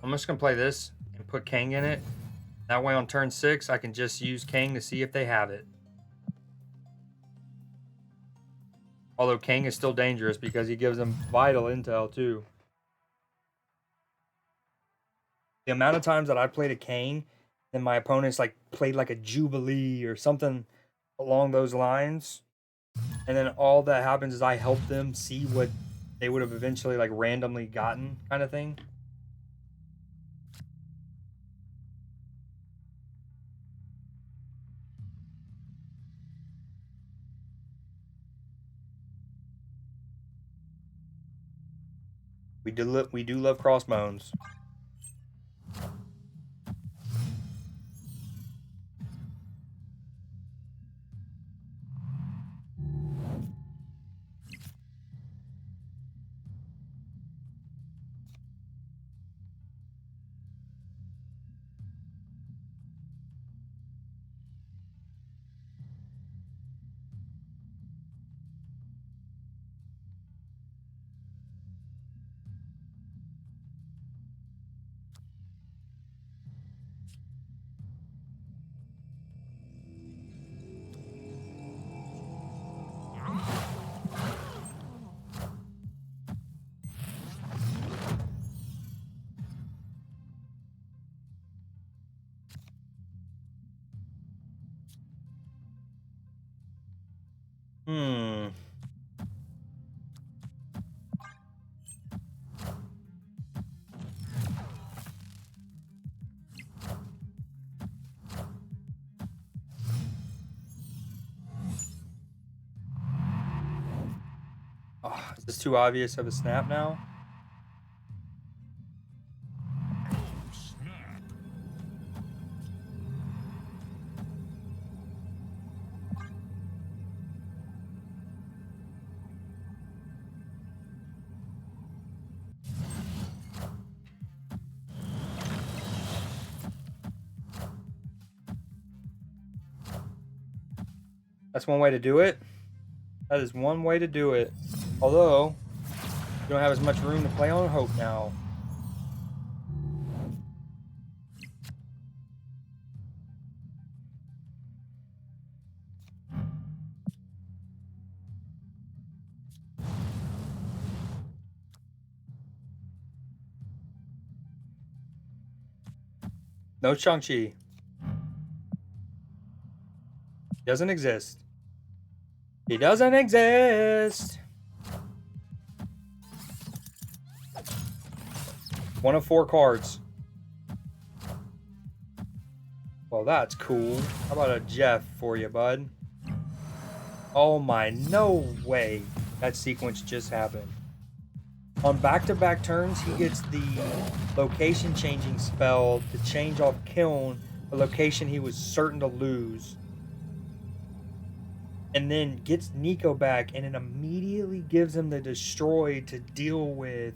I'm just gonna play this and put Kang in it. That way on turn 6, I can just use Kang to see if they have it. Although Kang is still dangerous because he gives them vital intel too. The amount of times that I played a Kang and my opponents like played like a Jubilee or something along those lines, and then all that happens is I help them see what they would have eventually like randomly gotten, kind of thing. We do love crossbones. Hmm. Oh, is this too obvious of a snap now? Snap. That's one way to do it. That is one way to do it. Although, you don't have as much room to play on hope now. No Shang-Chi. Doesn't exist. He doesn't exist. 1 of 4 cards. Well, that's cool. How about a Jeff for you, bud? Oh my, no way that sequence just happened. On back-to-back turns, he gets the location changing spell to change off Kiln, a location he was certain to lose. And then gets Nico back and it immediately gives him the destroy to deal with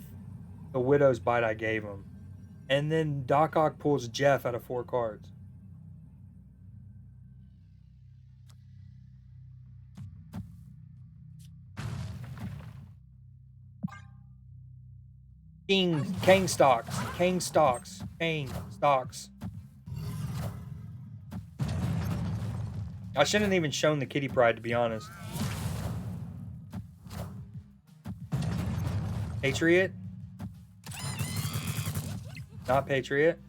the Widow's Bite I gave him. And then Doc Ock pulls Jeff out of 4 cards. Kang stocks. Kang stocks. Kang stocks. I shouldn't have even shown the kitty pride, to be honest. Patriot. Not Patriot.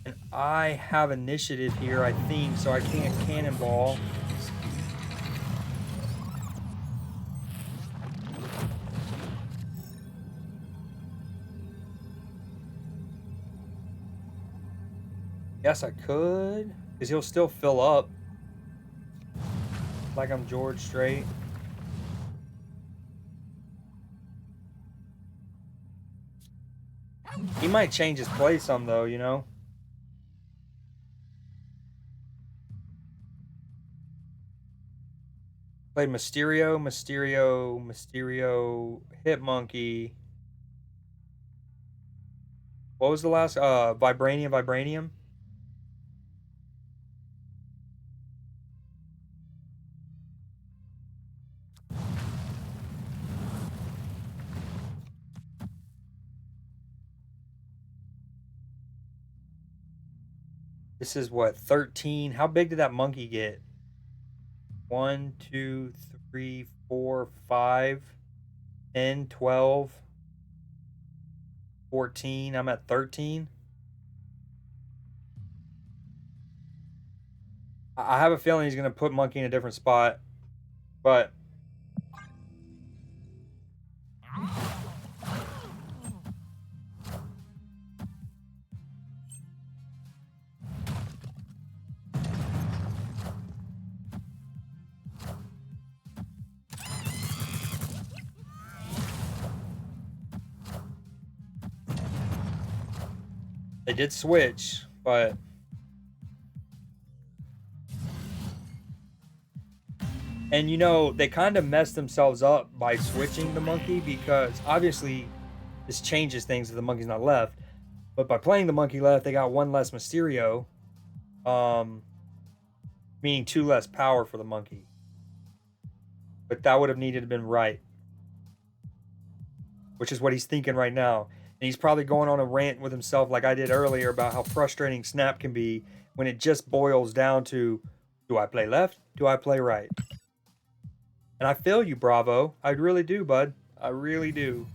And I have initiative here, I think, so I can't cannonball. Yes, I could. Because he'll still fill up. Like I'm George Strait. He might change his play some, though, you know? Played Mysterio, Hit Monkey. What was the last? Vibranium. This is what, 13? How big did that monkey get? 1, 2, 3, 4, 5, 10, 12, 14. I'm at 13. I have a feeling he's going to put Monkey in a different spot, but they did switch, but and you know, they kind of messed themselves up by switching the monkey because obviously this changes things if the monkey's not left. But by playing the monkey left, they got 1 less Mysterio, meaning 2 less power for the monkey. But that would have needed to been right, which is what he's thinking right now. And he's probably going on a rant with himself like I did earlier about how frustrating Snap can be when it just boils down to, do I play left? Do I play right? And I feel you, Bravo. I really do, bud. I really do.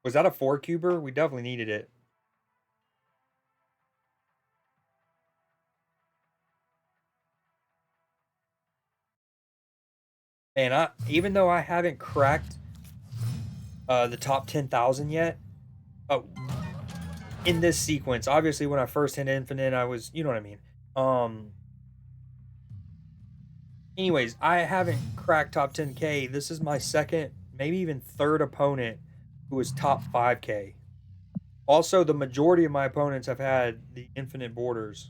Was that a 4-cuber? We definitely needed it. And even though I haven't cracked the top 10,000 yet, oh, in this sequence, obviously when I first hit infinite, I was, you know what I mean. Anyways, I haven't cracked top 10K. This is my second, maybe even third opponent who is top 5K. Also, the majority of my opponents have had the infinite borders.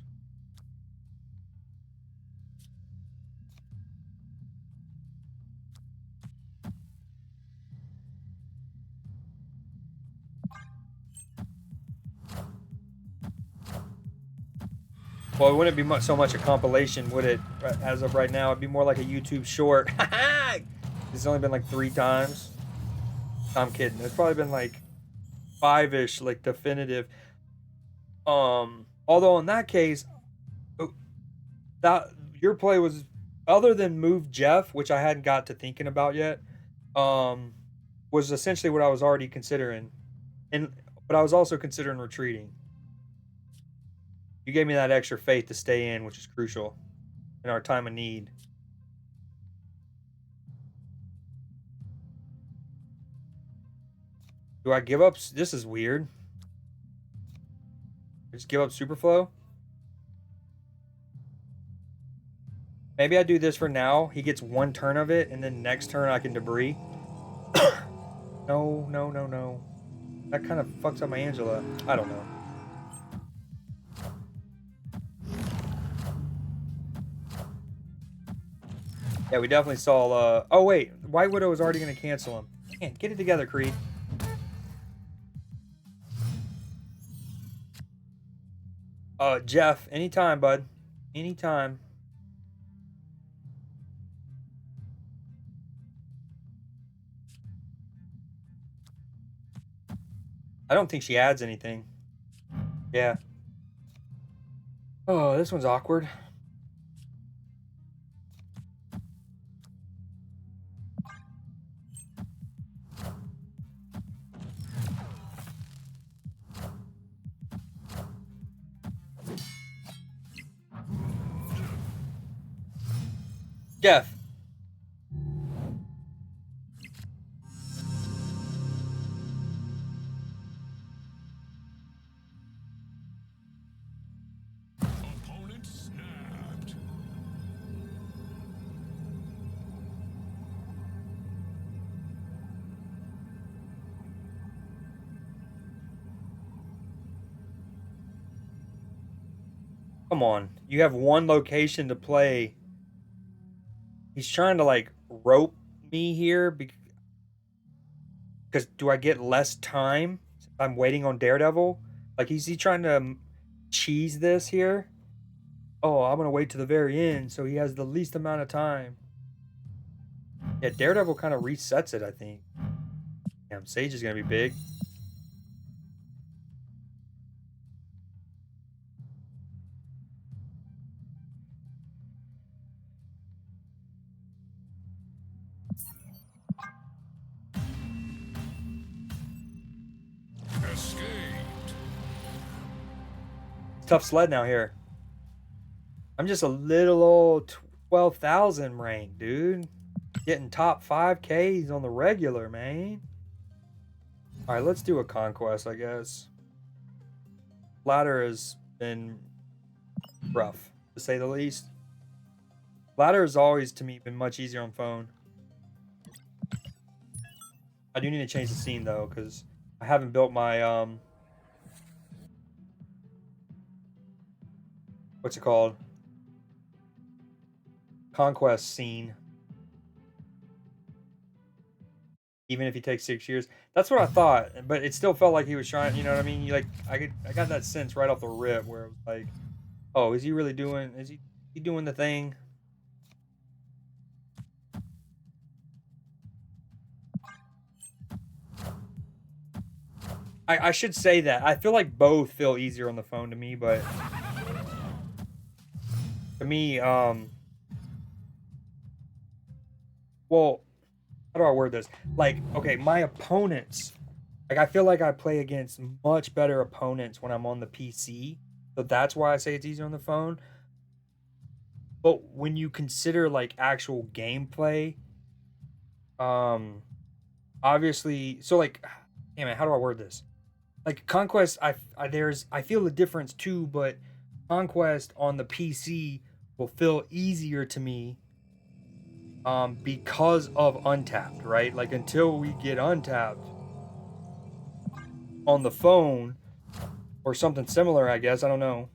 Well, it wouldn't be so much a compilation, would it? As of right now, it'd be more like a YouTube short. It's only been like 3 times. I'm kidding. It's probably been like 5-ish, like definitive. Although in that case, oh, that your play was, other than move Jeff, which I hadn't got to thinking about yet, um, was essentially what I was already considering, but I was also considering retreating. You gave me that extra faith to stay in, which is crucial in our time of need. Do I give up? This is weird. Just give up Superflow? Maybe I do this for now. He gets 1 turn of it, and then next turn I can debris. No, no, no, no. That kind of fucks up my Angela. I don't know. Yeah, we definitely saw, oh wait, White Widow was already going to cancel him. Man, get it together, Creed. Jeff, anytime, bud. Anytime. I don't think she adds anything. Yeah. Oh, this one's awkward. Jeff. Opponent snapped. Come on. You have 1 location to play. He's trying to, like, rope me here because do I get less time? I'm waiting on Daredevil. Like, is he trying to cheese this here? Oh, I'm gonna wait to the very end so he has the least amount of time. Yeah, Daredevil kind of resets it, I think. Damn, Sage is gonna be big. Escaped. Tough sled now here. I'm just a little old 12,000 rank, dude. Getting top 5Ks on the regular, man. All right, let's do a conquest, I guess. Ladder has been rough, to say the least. Ladder has always, to me, been much easier on phone. I do need to change the scene, though, because I haven't built my, what's it called? Conquest scene. Even if he takes 6 years. That's what I thought, but it still felt like he was trying, you know what I mean? I got that sense right off the rip where it was like, oh, is he really doing, is he doing the thing? I should say that. I feel like both feel easier on the phone to me, but to me, well, how do I word this? Like, okay, my opponents Like I feel like I play against much better opponents when I'm on the PC. So that's why I say it's easier on the phone. But when you consider like actual gameplay, um obviously, so like damn it, how do I word this? Like Conquest, I feel the difference too, but Conquest on the PC will feel easier to me because of Untapped, right? Like until we get Untapped on the phone or something similar, I guess, I don't know.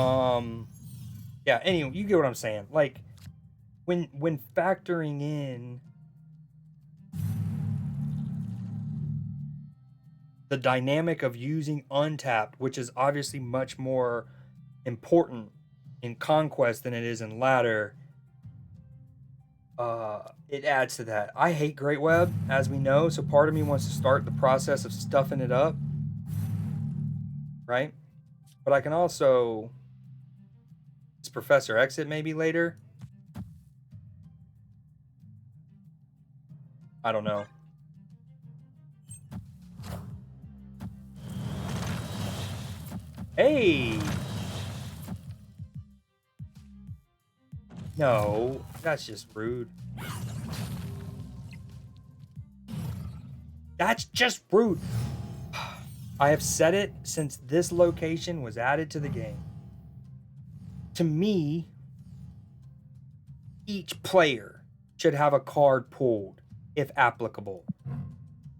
Um yeah, anyway, you get what I'm saying. Like when factoring in the dynamic of using Untapped, which is obviously much more important in Conquest than it is in Ladder, it adds to that. I hate Great Web, as we know, so part of me wants to start the process of stuffing it up, right? But I can also, is Professor Exit maybe later? I don't know. Hey! No, that's just rude. That's just rude. I have said it since this location was added to the game. To me, each player should have a card pulled, if applicable.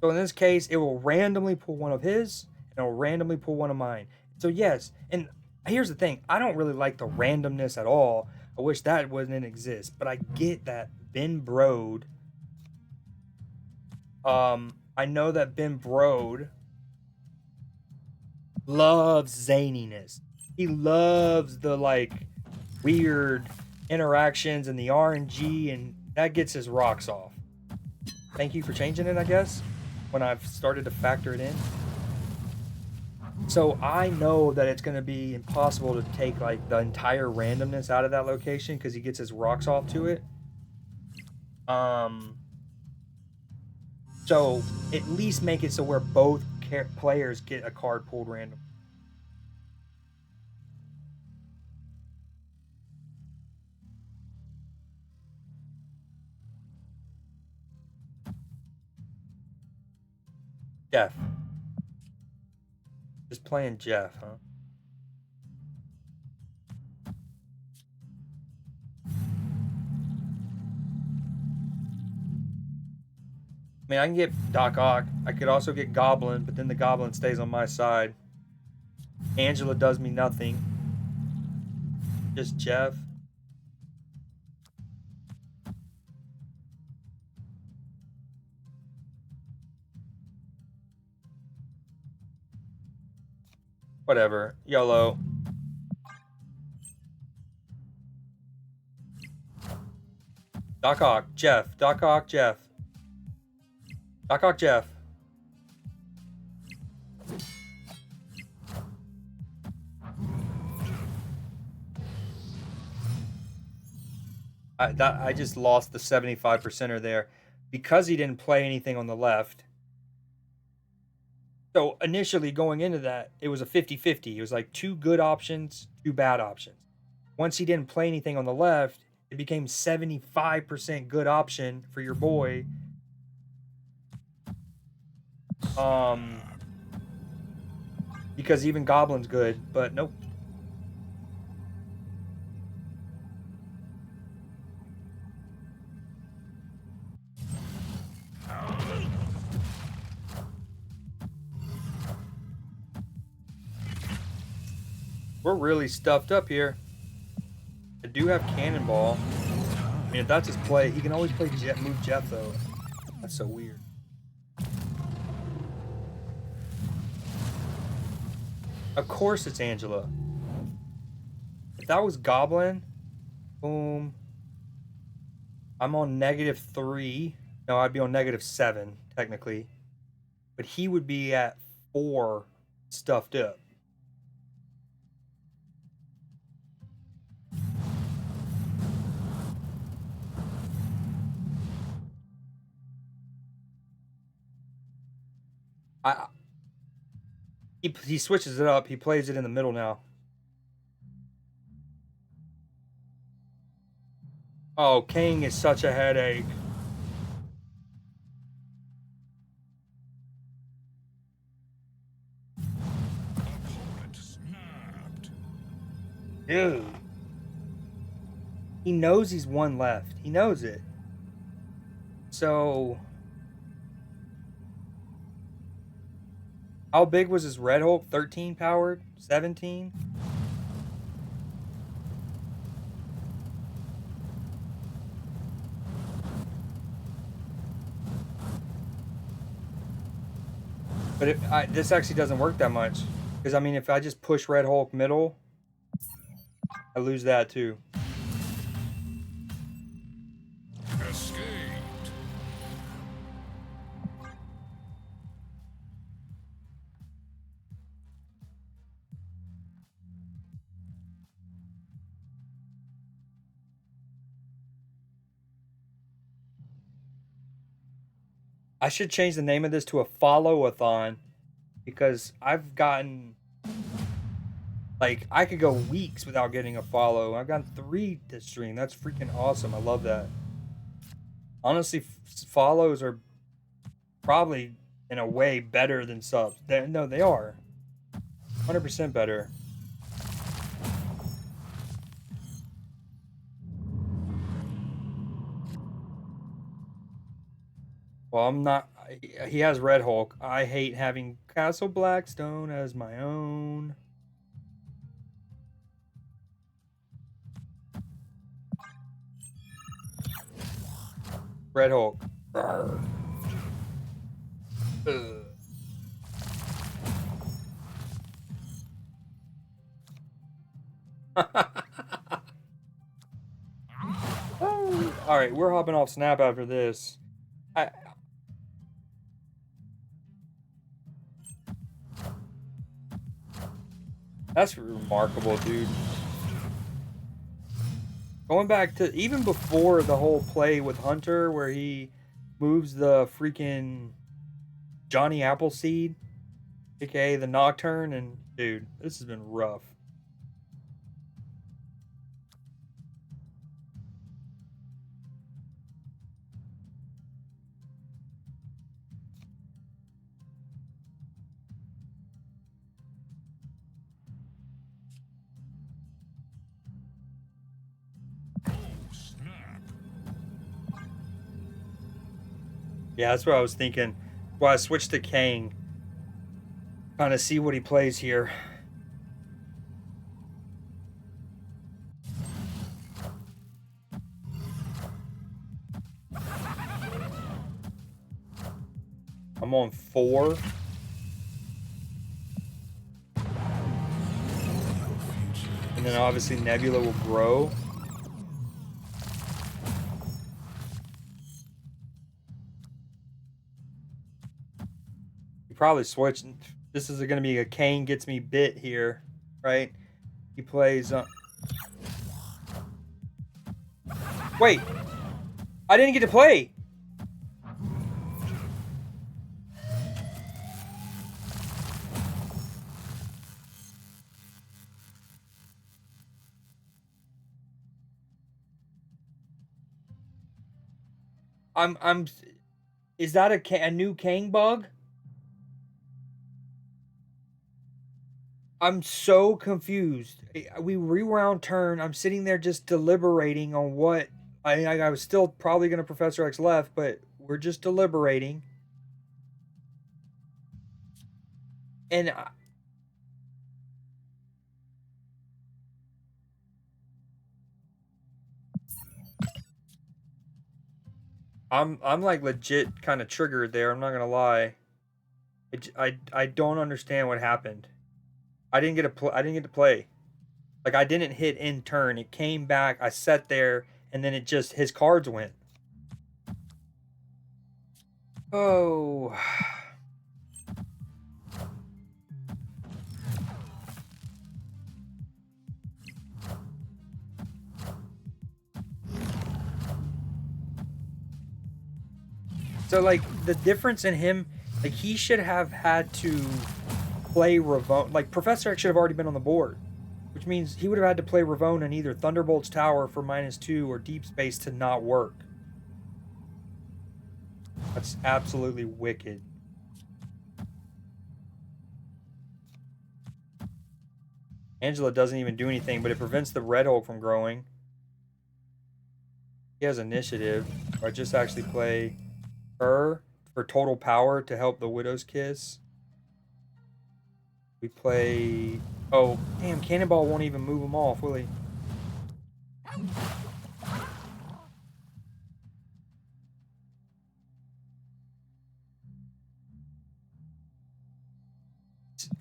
So in this case, it will randomly pull one of his, and it will randomly pull one of mine. So yes, and here's the thing: I don't really like the randomness at all. I wish that wouldn't exist, but I get that Ben Brode. I know that Ben Brode loves zaniness. He loves the like weird interactions and the RNG, and that gets his rocks off. Thank you for changing it, I guess, when I've started to factor it in. So I know that it's going to be impossible to take like the entire randomness out of that location because he gets his rocks off to it. Um, so at least make it so where both players get a card pulled random. Jeff, just playing Jeff, huh? I mean, I can get Doc Ock. I could also get Goblin, but then the Goblin stays on my side. Angela does me nothing. Just Jeff. Whatever. YOLO. Doc Ock, Jeff. Doc Ock, Jeff. Doc Ock, Jeff. I just lost the 75%er there because he didn't play anything on the left. So initially going into that, it was a 50-50. It was like two good options, two bad options. Once he didn't play anything on the left, it became 75% good option for your boy. Um because even Goblin's good, but nope. We're really stuffed up here. I do have Cannonball. I mean, if that's his play, he can always play move Jeff though. That's so weird. Of course it's Angela. If that was Goblin, boom. I'm on -3. No, I'd be on -7 technically, but he would be at 4 stuffed up. I he switches it up. He plays it in the middle now. Oh, King is such a headache. Opponent snapped. Dude. He knows he's one left. He knows it. So how big was his Red Hulk? 13 powered? 17? But this actually doesn't work that much. Because, I mean, if I just push Red Hulk middle, I lose that too. Escaped. I should change the name of this to a follow-a-thon. Because I've gotten... Like, I could go weeks without getting a follow. I've gotten 3 this stream. That's freaking awesome. I love that. Honestly, follows are probably, in a way, better than subs. No, they are. 100% better. Well, I'm not... He has Red Hulk. I hate having Castle Blackstone as my own. Red Hulk. All right, we're hopping off Snap after this. That's remarkable, dude. Going back to even before the whole play with Hunter where he moves the freaking Johnny Appleseed, aka the Nocturne, and dude, this has been rough. Oh, snap. Yeah, that's what I was thinking. Well, I switched to Kang. Kind of see what he plays here. I'm on 4. And then obviously Nebula will grow. He probably switched. This is going to be a Kane gets me bit here, right? He plays... Wait! I didn't get to play! I'm... Is that a new Kang bug? I'm so confused. We rewound turn. I'm sitting there just deliberating on what... I was still probably going to Professor X left, but we're just deliberating. And I'm like legit kind of triggered there. I'm not gonna lie. I don't understand what happened. I didn't get I didn't get to play. Like I didn't hit in turn. It came back. I sat there, and then it just his cards went. Oh. So like the difference in him, Like, he should have had to play Ravone. Like, Professor X should have already been on the board, which means he would have had to play Ravone in either Thunderbolt's Tower for -2 or Deep Space to not work. That's absolutely wicked. Angela doesn't even do anything, but it prevents the Red Hulk from growing. He has initiative. I just actually play her for total power to help the Widow's Kiss. We play... Oh, damn, Cannonball won't even move them off, will he?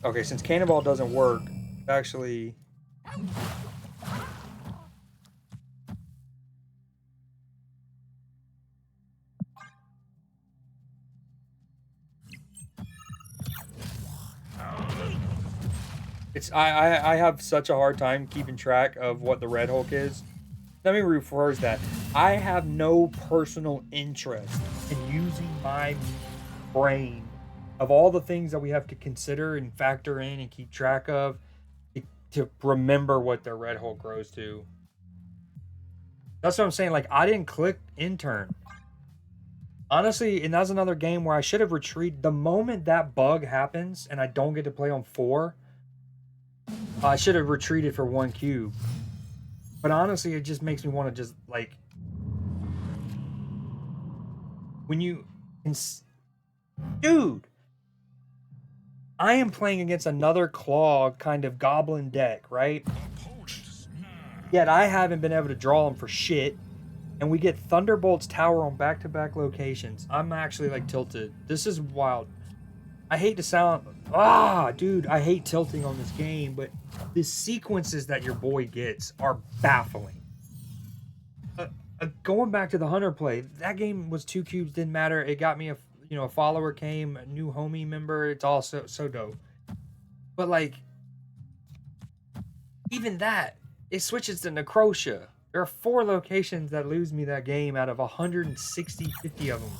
Okay, since Cannonball doesn't work, actually... I have such a hard time keeping track of what the Red Hulk is. Let me rephrase that. I have no personal interest in using my brain of all the things that we have to consider and factor in and keep track of to remember what the Red Hulk grows to. That's what I'm saying. Like, I didn't click intern. Honestly, and that's another game where I should have retreated. The moment that bug happens and I don't get to play on 4, I should have retreated for 1 cube. But honestly, it just makes me want to just, like... When you... Dude! I am playing against another claw kind of goblin deck, right? Yet I haven't been able to draw them for shit. And we get Thunderbolt's Tower on back-to-back locations. I'm actually, like, tilted. This is wild. I hate to sound... dude, I hate tilting on this game, but the sequences that your boy gets are baffling. Going back to the Hunter play, that game was 2 cubes, didn't matter. It got me a follower came, a new homie member. It's all so dope. But, like, even that, it switches to Necrotia. There are 4 locations that lose me that game out of 160, 50 of them.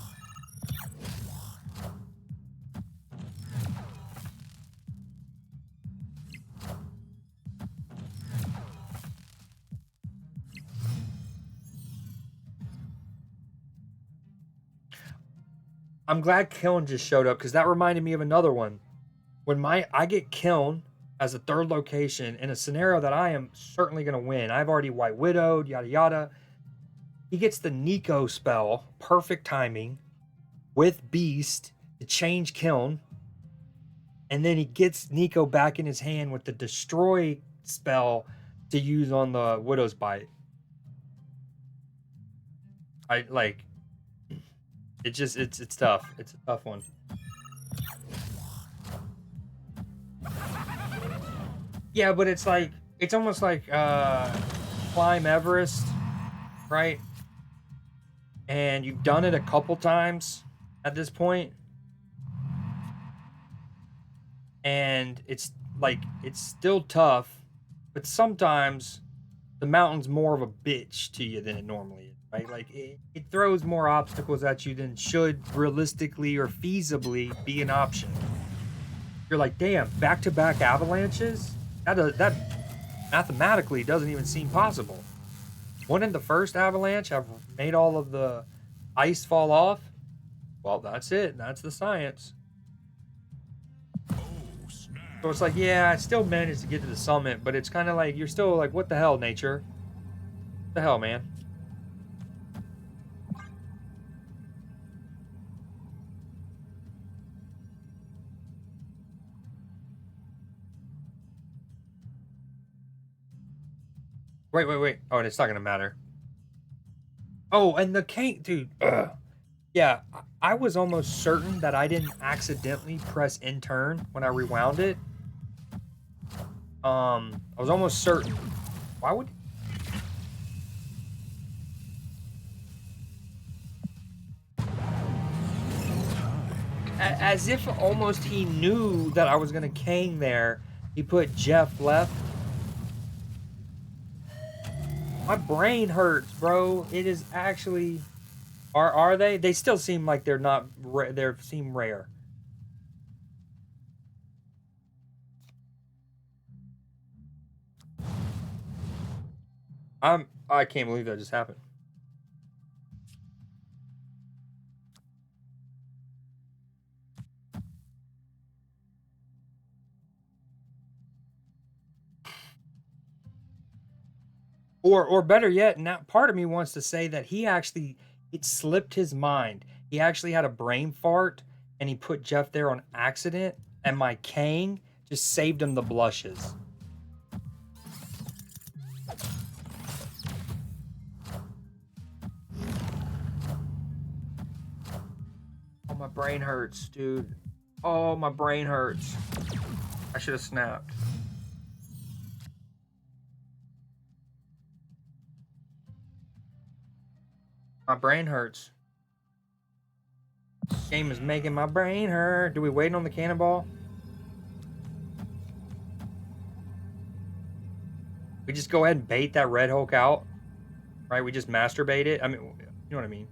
I'm glad Kiln just showed up because that reminded me of another one. When I get Kiln as a 3rd location in a scenario that I am certainly going to win. I've already White Widowed, yada yada. He gets the Nico spell, perfect timing, with Beast to change Kiln. And then he gets Nico back in his hand with the Destroy spell to use on the Widow's Bite. It's tough. It's a tough one. Yeah, but it's almost like climb Everest, right? And you've done it a couple times at this point. And it's still tough, but sometimes the mountain's more of a bitch to you than it normally is. Right? Like, it throws more obstacles at you than should realistically or feasibly be an option. You're like, damn, back-to-back avalanches? That mathematically doesn't even seem possible. Wouldn't the first avalanche have made all of the ice fall off? Well, that's it. That's the science. So it's like, yeah, I still managed to get to the summit, but it's kind of like, you're still like, what the hell, nature? What the hell, man? Wait. Oh, and it's not gonna matter. Oh, and the cane, dude. Yeah, I was almost certain that I didn't accidentally press intern when I rewound it. I was almost certain. Why would... As if almost he knew that I was gonna cane there. He put Jeff left. My brain hurts, bro. It is actually... Are they? They still seem like they're not... They seem rare. I can't believe that just happened. Or better yet, now part of me wants to say that it slipped his mind. He actually had a brain fart and he put Jeff there on accident, and my Kang just saved him the blushes. Oh, my brain hurts, dude. Oh, my brain hurts. I should have snapped. My brain hurts. This game is making my brain hurt. Do we wait on the cannonball? We just go ahead and bait that Red Hulk out, right? We just masturbate it. I mean, you know what I mean.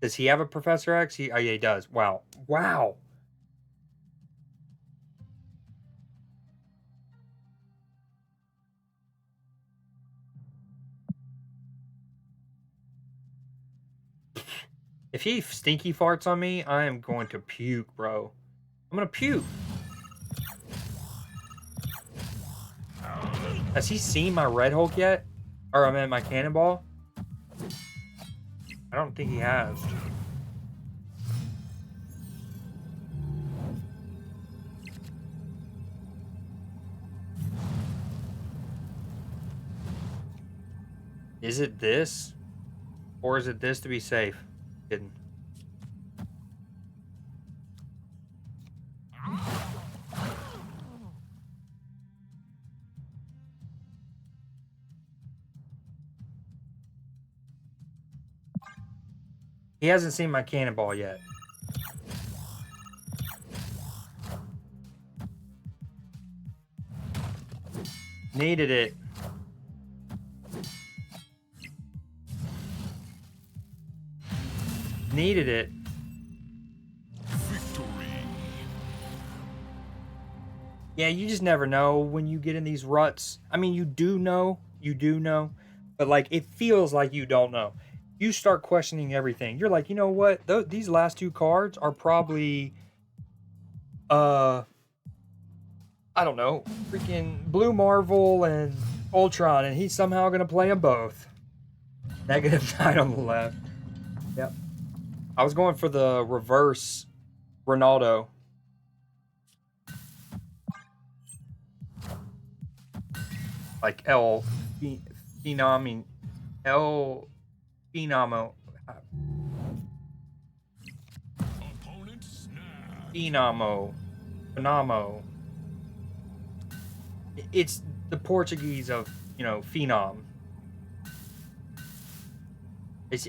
Does he have a Professor X? Oh, yeah, he does. Wow. Wow. If he stinky farts on me, I am going to puke, bro. I'm going to puke. Has he seen my Red Hulk yet? Or I meant my cannonball? I don't think he has. Is it this? Or is it this to be safe? Kidding. He hasn't seen my cannonball yet. Needed it. Needed it. Victory. Yeah, you just never know when you get in these ruts. I mean, you do know, but like it feels like you don't know. You start questioning everything. You're like, you know what? These last two cards are probably, I don't know, freaking Blue Marvel and Ultron, and he's somehow gonna play them both. -9 on the left. Yep. I was going for the reverse Ronaldo. Like El Phenom, El Phenamo. Opponent snap. Phenamo. It's the Portuguese of, phenom.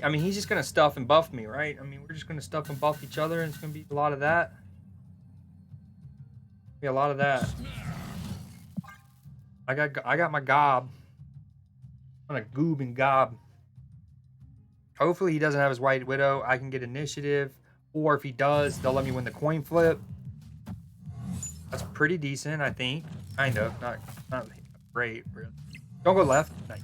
I mean, he's just gonna stuff and buff me, right? I mean, we're just gonna stuff and buff each other, and it's gonna be a lot of that. Be a lot of that. I got my gob. I'm gonna goob and gob. Hopefully he doesn't have his White Widow. I can get initiative, or if he does, they'll let me win the coin flip. That's pretty decent, I think. Kind of, not great. Really. Don't go left. Nice.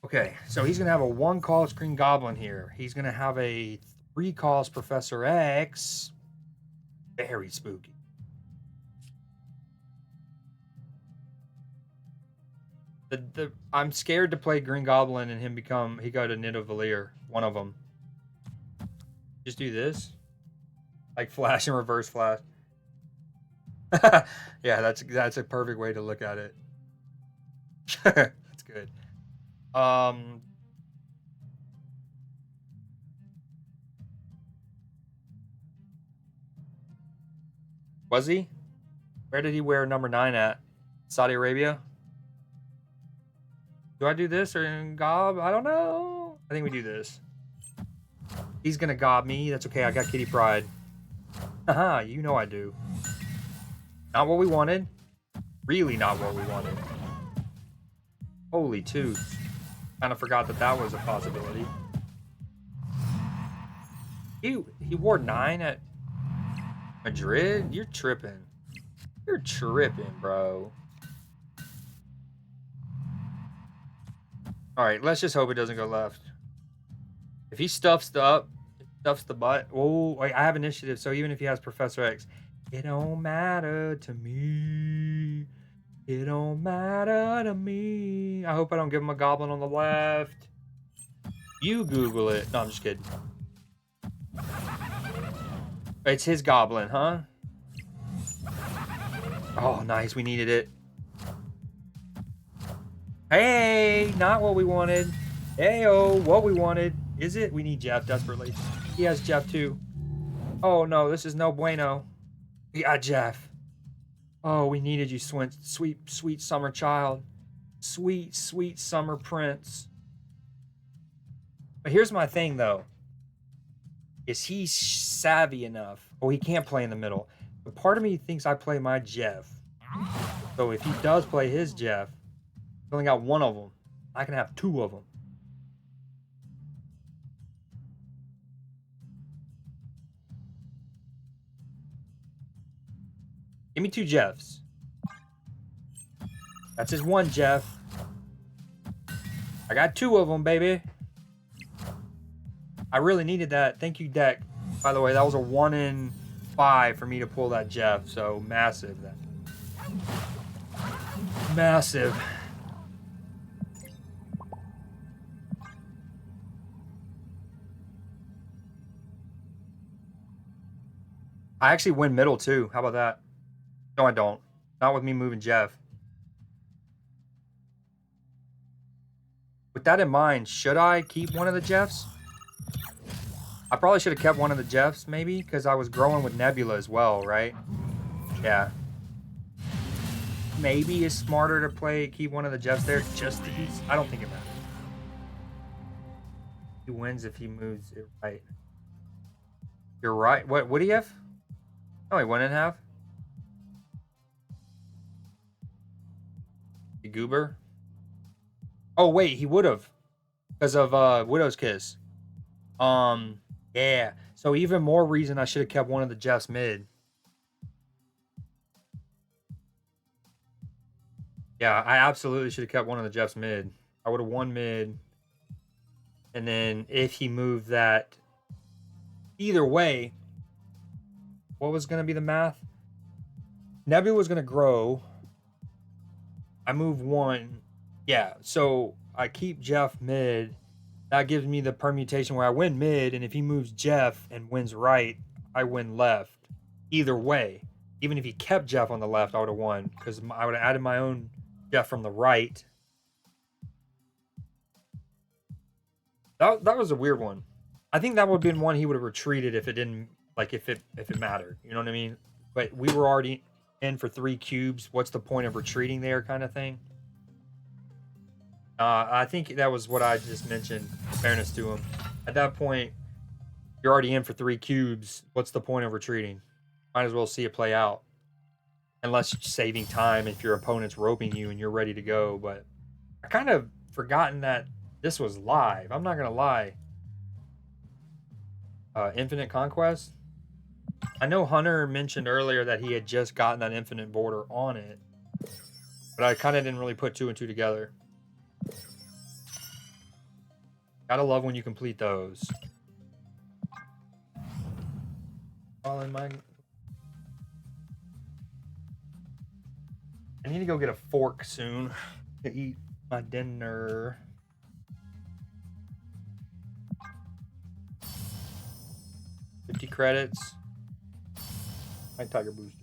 Okay, so he's gonna have a 1-cost Green Goblin here. He's gonna have a 3-cost Professor X. Very spooky. I'm scared to play Green Goblin and he go to Nidavellir, one of them. Just do this, like flash and reverse flash. Yeah, that's a perfect way to look at it. That's good. Was he? Where did he wear number 9 at? Saudi Arabia? Do I do this or gob? I don't know. I think we do this. He's gonna gob me. That's okay. I got Kitty Pride. Haha, you know I do. Not what we wanted. Really not what we wanted. Holy tooth. Kind of forgot that was a possibility. He wore 9 at Madrid? You're tripping. You're tripping, bro. All right, let's just hope it doesn't go left. If he stuffs the butt. Oh, wait, I have initiative, so even if he has Professor X, it don't matter to me. It don't matter to me. I hope I don't give him a goblin on the left. You Google it. No, I'm just kidding. It's his goblin, huh? Oh, nice. We needed it. Hey, not what we wanted. Hey-oh, what we wanted. Is it? We need Jeff desperately. He has Jeff too. Oh no, this is no bueno. We got Jeff. Oh, we needed you, sweet, sweet summer child. Sweet, sweet summer prince. But here's my thing though. Is he savvy enough? Oh, he can't play in the middle. But part of me thinks I play my Jeff. So if he does play his Jeff, I only got one of them. I can have two of them. Give me two Jeffs. That's his one Jeff. I got two of them, baby. I really needed that. Thank you, deck. By the way, that was a 1 in 5 for me to pull that Jeff. So massive. Massive. I actually win middle too. How about that? No, I don't. Not with me moving Jeff. With that in mind, should I keep one of the Jeffs? I probably should have kept one of the Jeffs, maybe, because I was growing with Nebula as well, right? Yeah. Maybe it's smarter to keep one of the Jeffs there just to be... I don't think it matters. He wins if he moves it right. You're right. What do you have? Oh, he 1.5. The goober? Oh, wait, he would have. Because of Widow's Kiss. Yeah. So even more reason I should have kept one of the Jeffs mid. Yeah, I absolutely should have kept one of the Jeffs mid. I would have won mid. And then if he moved that... Either way, what was going to be the math? Nebula was going to grow. I move one. Yeah, so I keep Jeff mid. That gives me the permutation where I win mid, and if he moves Jeff and wins right, I win left. Either way, even if he kept Jeff on the left, I would have won because I would have added my own Jeff from the right. That was a weird one. I think that would have been one he would have retreated if it didn't, like, if it mattered. You know what I mean? But we were already in for 3 cubes. What's the point of retreating there, kind of thing? I think that was what I just mentioned. In fairness to him, at that point, you're already in for 3 cubes. What's the point of retreating? Might as well see it play out. Unless you're saving time if your opponent's roping you and you're ready to go. But I kind of forgotten that this was live. I'm not gonna lie. Infinite Conquest. I know Hunter mentioned earlier that he had just gotten that Infinite Border on it, but I kind of didn't really put 2 and 2 together. Gotta love when you complete those. All in my... I need to go get a fork soon to eat my dinner. $50 credits. My Tiger boosted.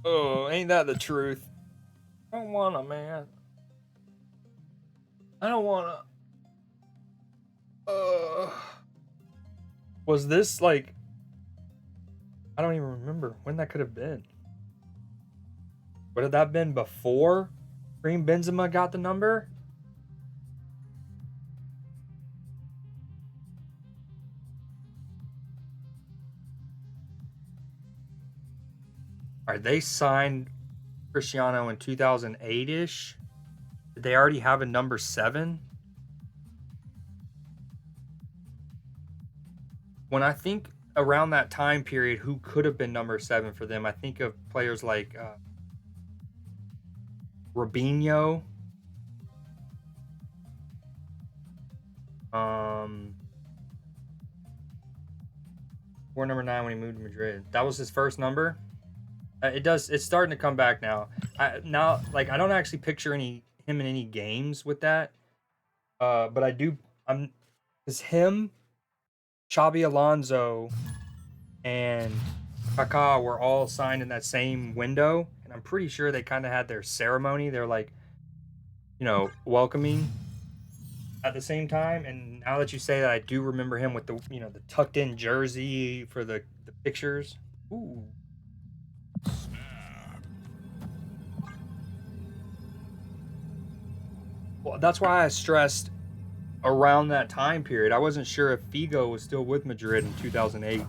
Oh, ain't that the truth? I don't wanna, man. I don't wanna. Was this like... I don't even remember when that could have been. Would have that been before Kareem Benzema got the number? All right, they signed Cristiano in 2008-ish. Did they already have a number 7? When I think around that time period, who could have been number 7 for them, I think of players like Robinho, wore number 9 when he moved to Madrid. That was his first number. It's starting to come back now. Now, like, I don't actually picture him in any games with that. But I do. It's him, Xabi Alonso, and Kaká were all signed in that same window, and I'm pretty sure they kind of had their ceremony. They're like, welcoming at the same time. And now that you say that, I do remember him with the the tucked in jersey for the pictures. Ooh. Well, that's why I stressed around that time period. I wasn't sure if Figo was still with Madrid in 2008.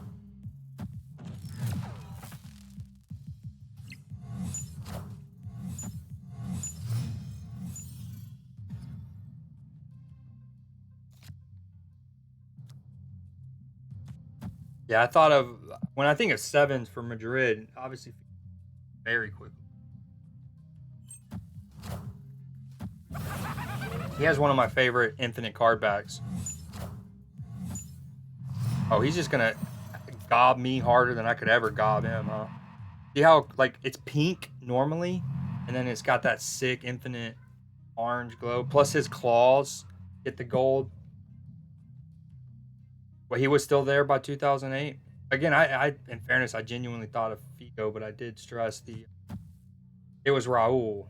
Yeah, I thought of when I think of 7s for Madrid, obviously very quickly. He has one of my favorite infinite card backs. Oh, he's just gonna gob me harder than I could ever gob him, huh? See how, like, it's pink normally, and then it's got that sick infinite orange glow, plus his claws get the gold. But he was still there by 2008. Again, I in fairness, I genuinely thought of Figo, but I did stress it was Raul.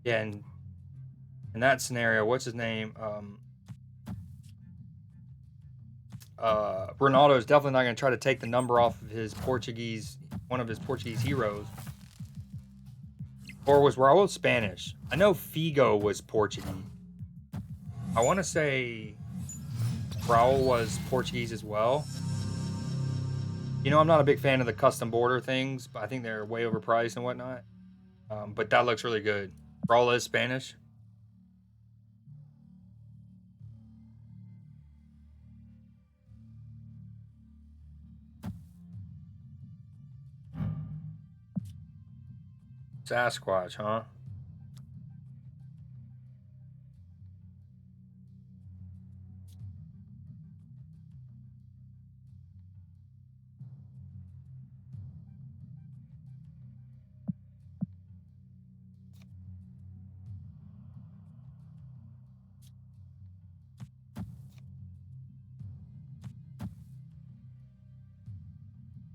Yeah, and in that scenario, what's his name? Ronaldo is definitely not going to try to take the number off of one of his Portuguese heroes. Or was Raul Spanish? I know Figo was Portuguese. I want to say Raul was Portuguese as well. I'm not a big fan of the custom border things, but I think they're way overpriced and whatnot. But that looks really good. Raul is Spanish. Sasquatch, huh?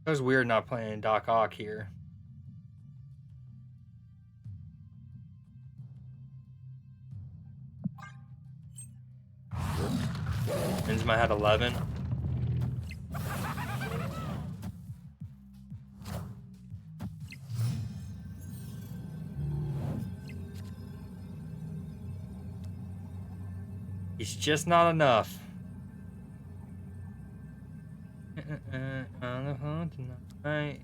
It was weird not playing Doc Ock here. Benzema had 11. He's just not enough. On the phone tonight.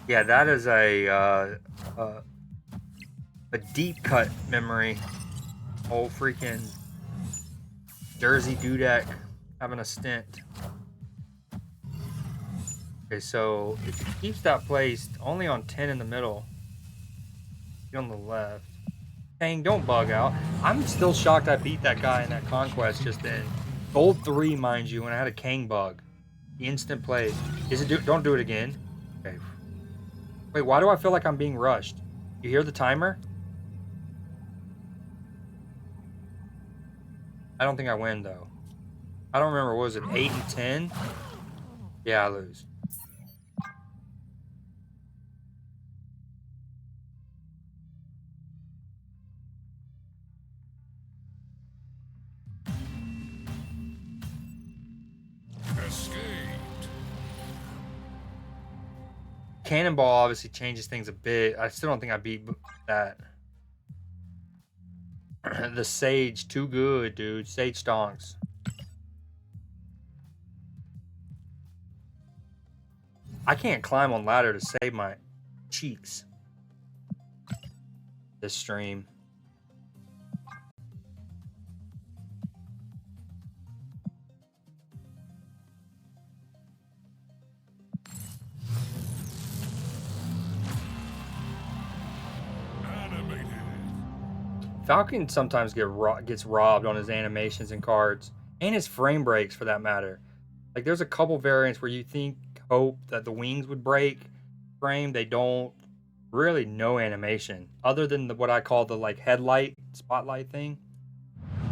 Yeah, that is a deep cut memory. Old freaking Jersey Dudek having a stint. Okay, so if he keeps that placed only on 10 in the middle, on the left. Dang, don't bug out. I'm still shocked I beat that guy in that conquest just then. Gold 3, mind you, when I had a Kang bug. The instant play. Don't do it again. Okay. Wait, why do I feel like I'm being rushed? You hear the timer? I don't think I win, though. I don't remember. What was it, 8 and 10? Yeah, I lose. Escaped. Cannonball obviously changes things a bit. I still don't think I beat that. The sage, too good, dude. Sage stonks. I can't climb on ladder to save my cheeks. This stream. Animated. Falcon sometimes gets robbed on his animations and cards, and his frame breaks for that matter. Like there's a couple variants where you hope that the wings would break frame. They don't. Really, no animation other than what I call the like headlight spotlight thing.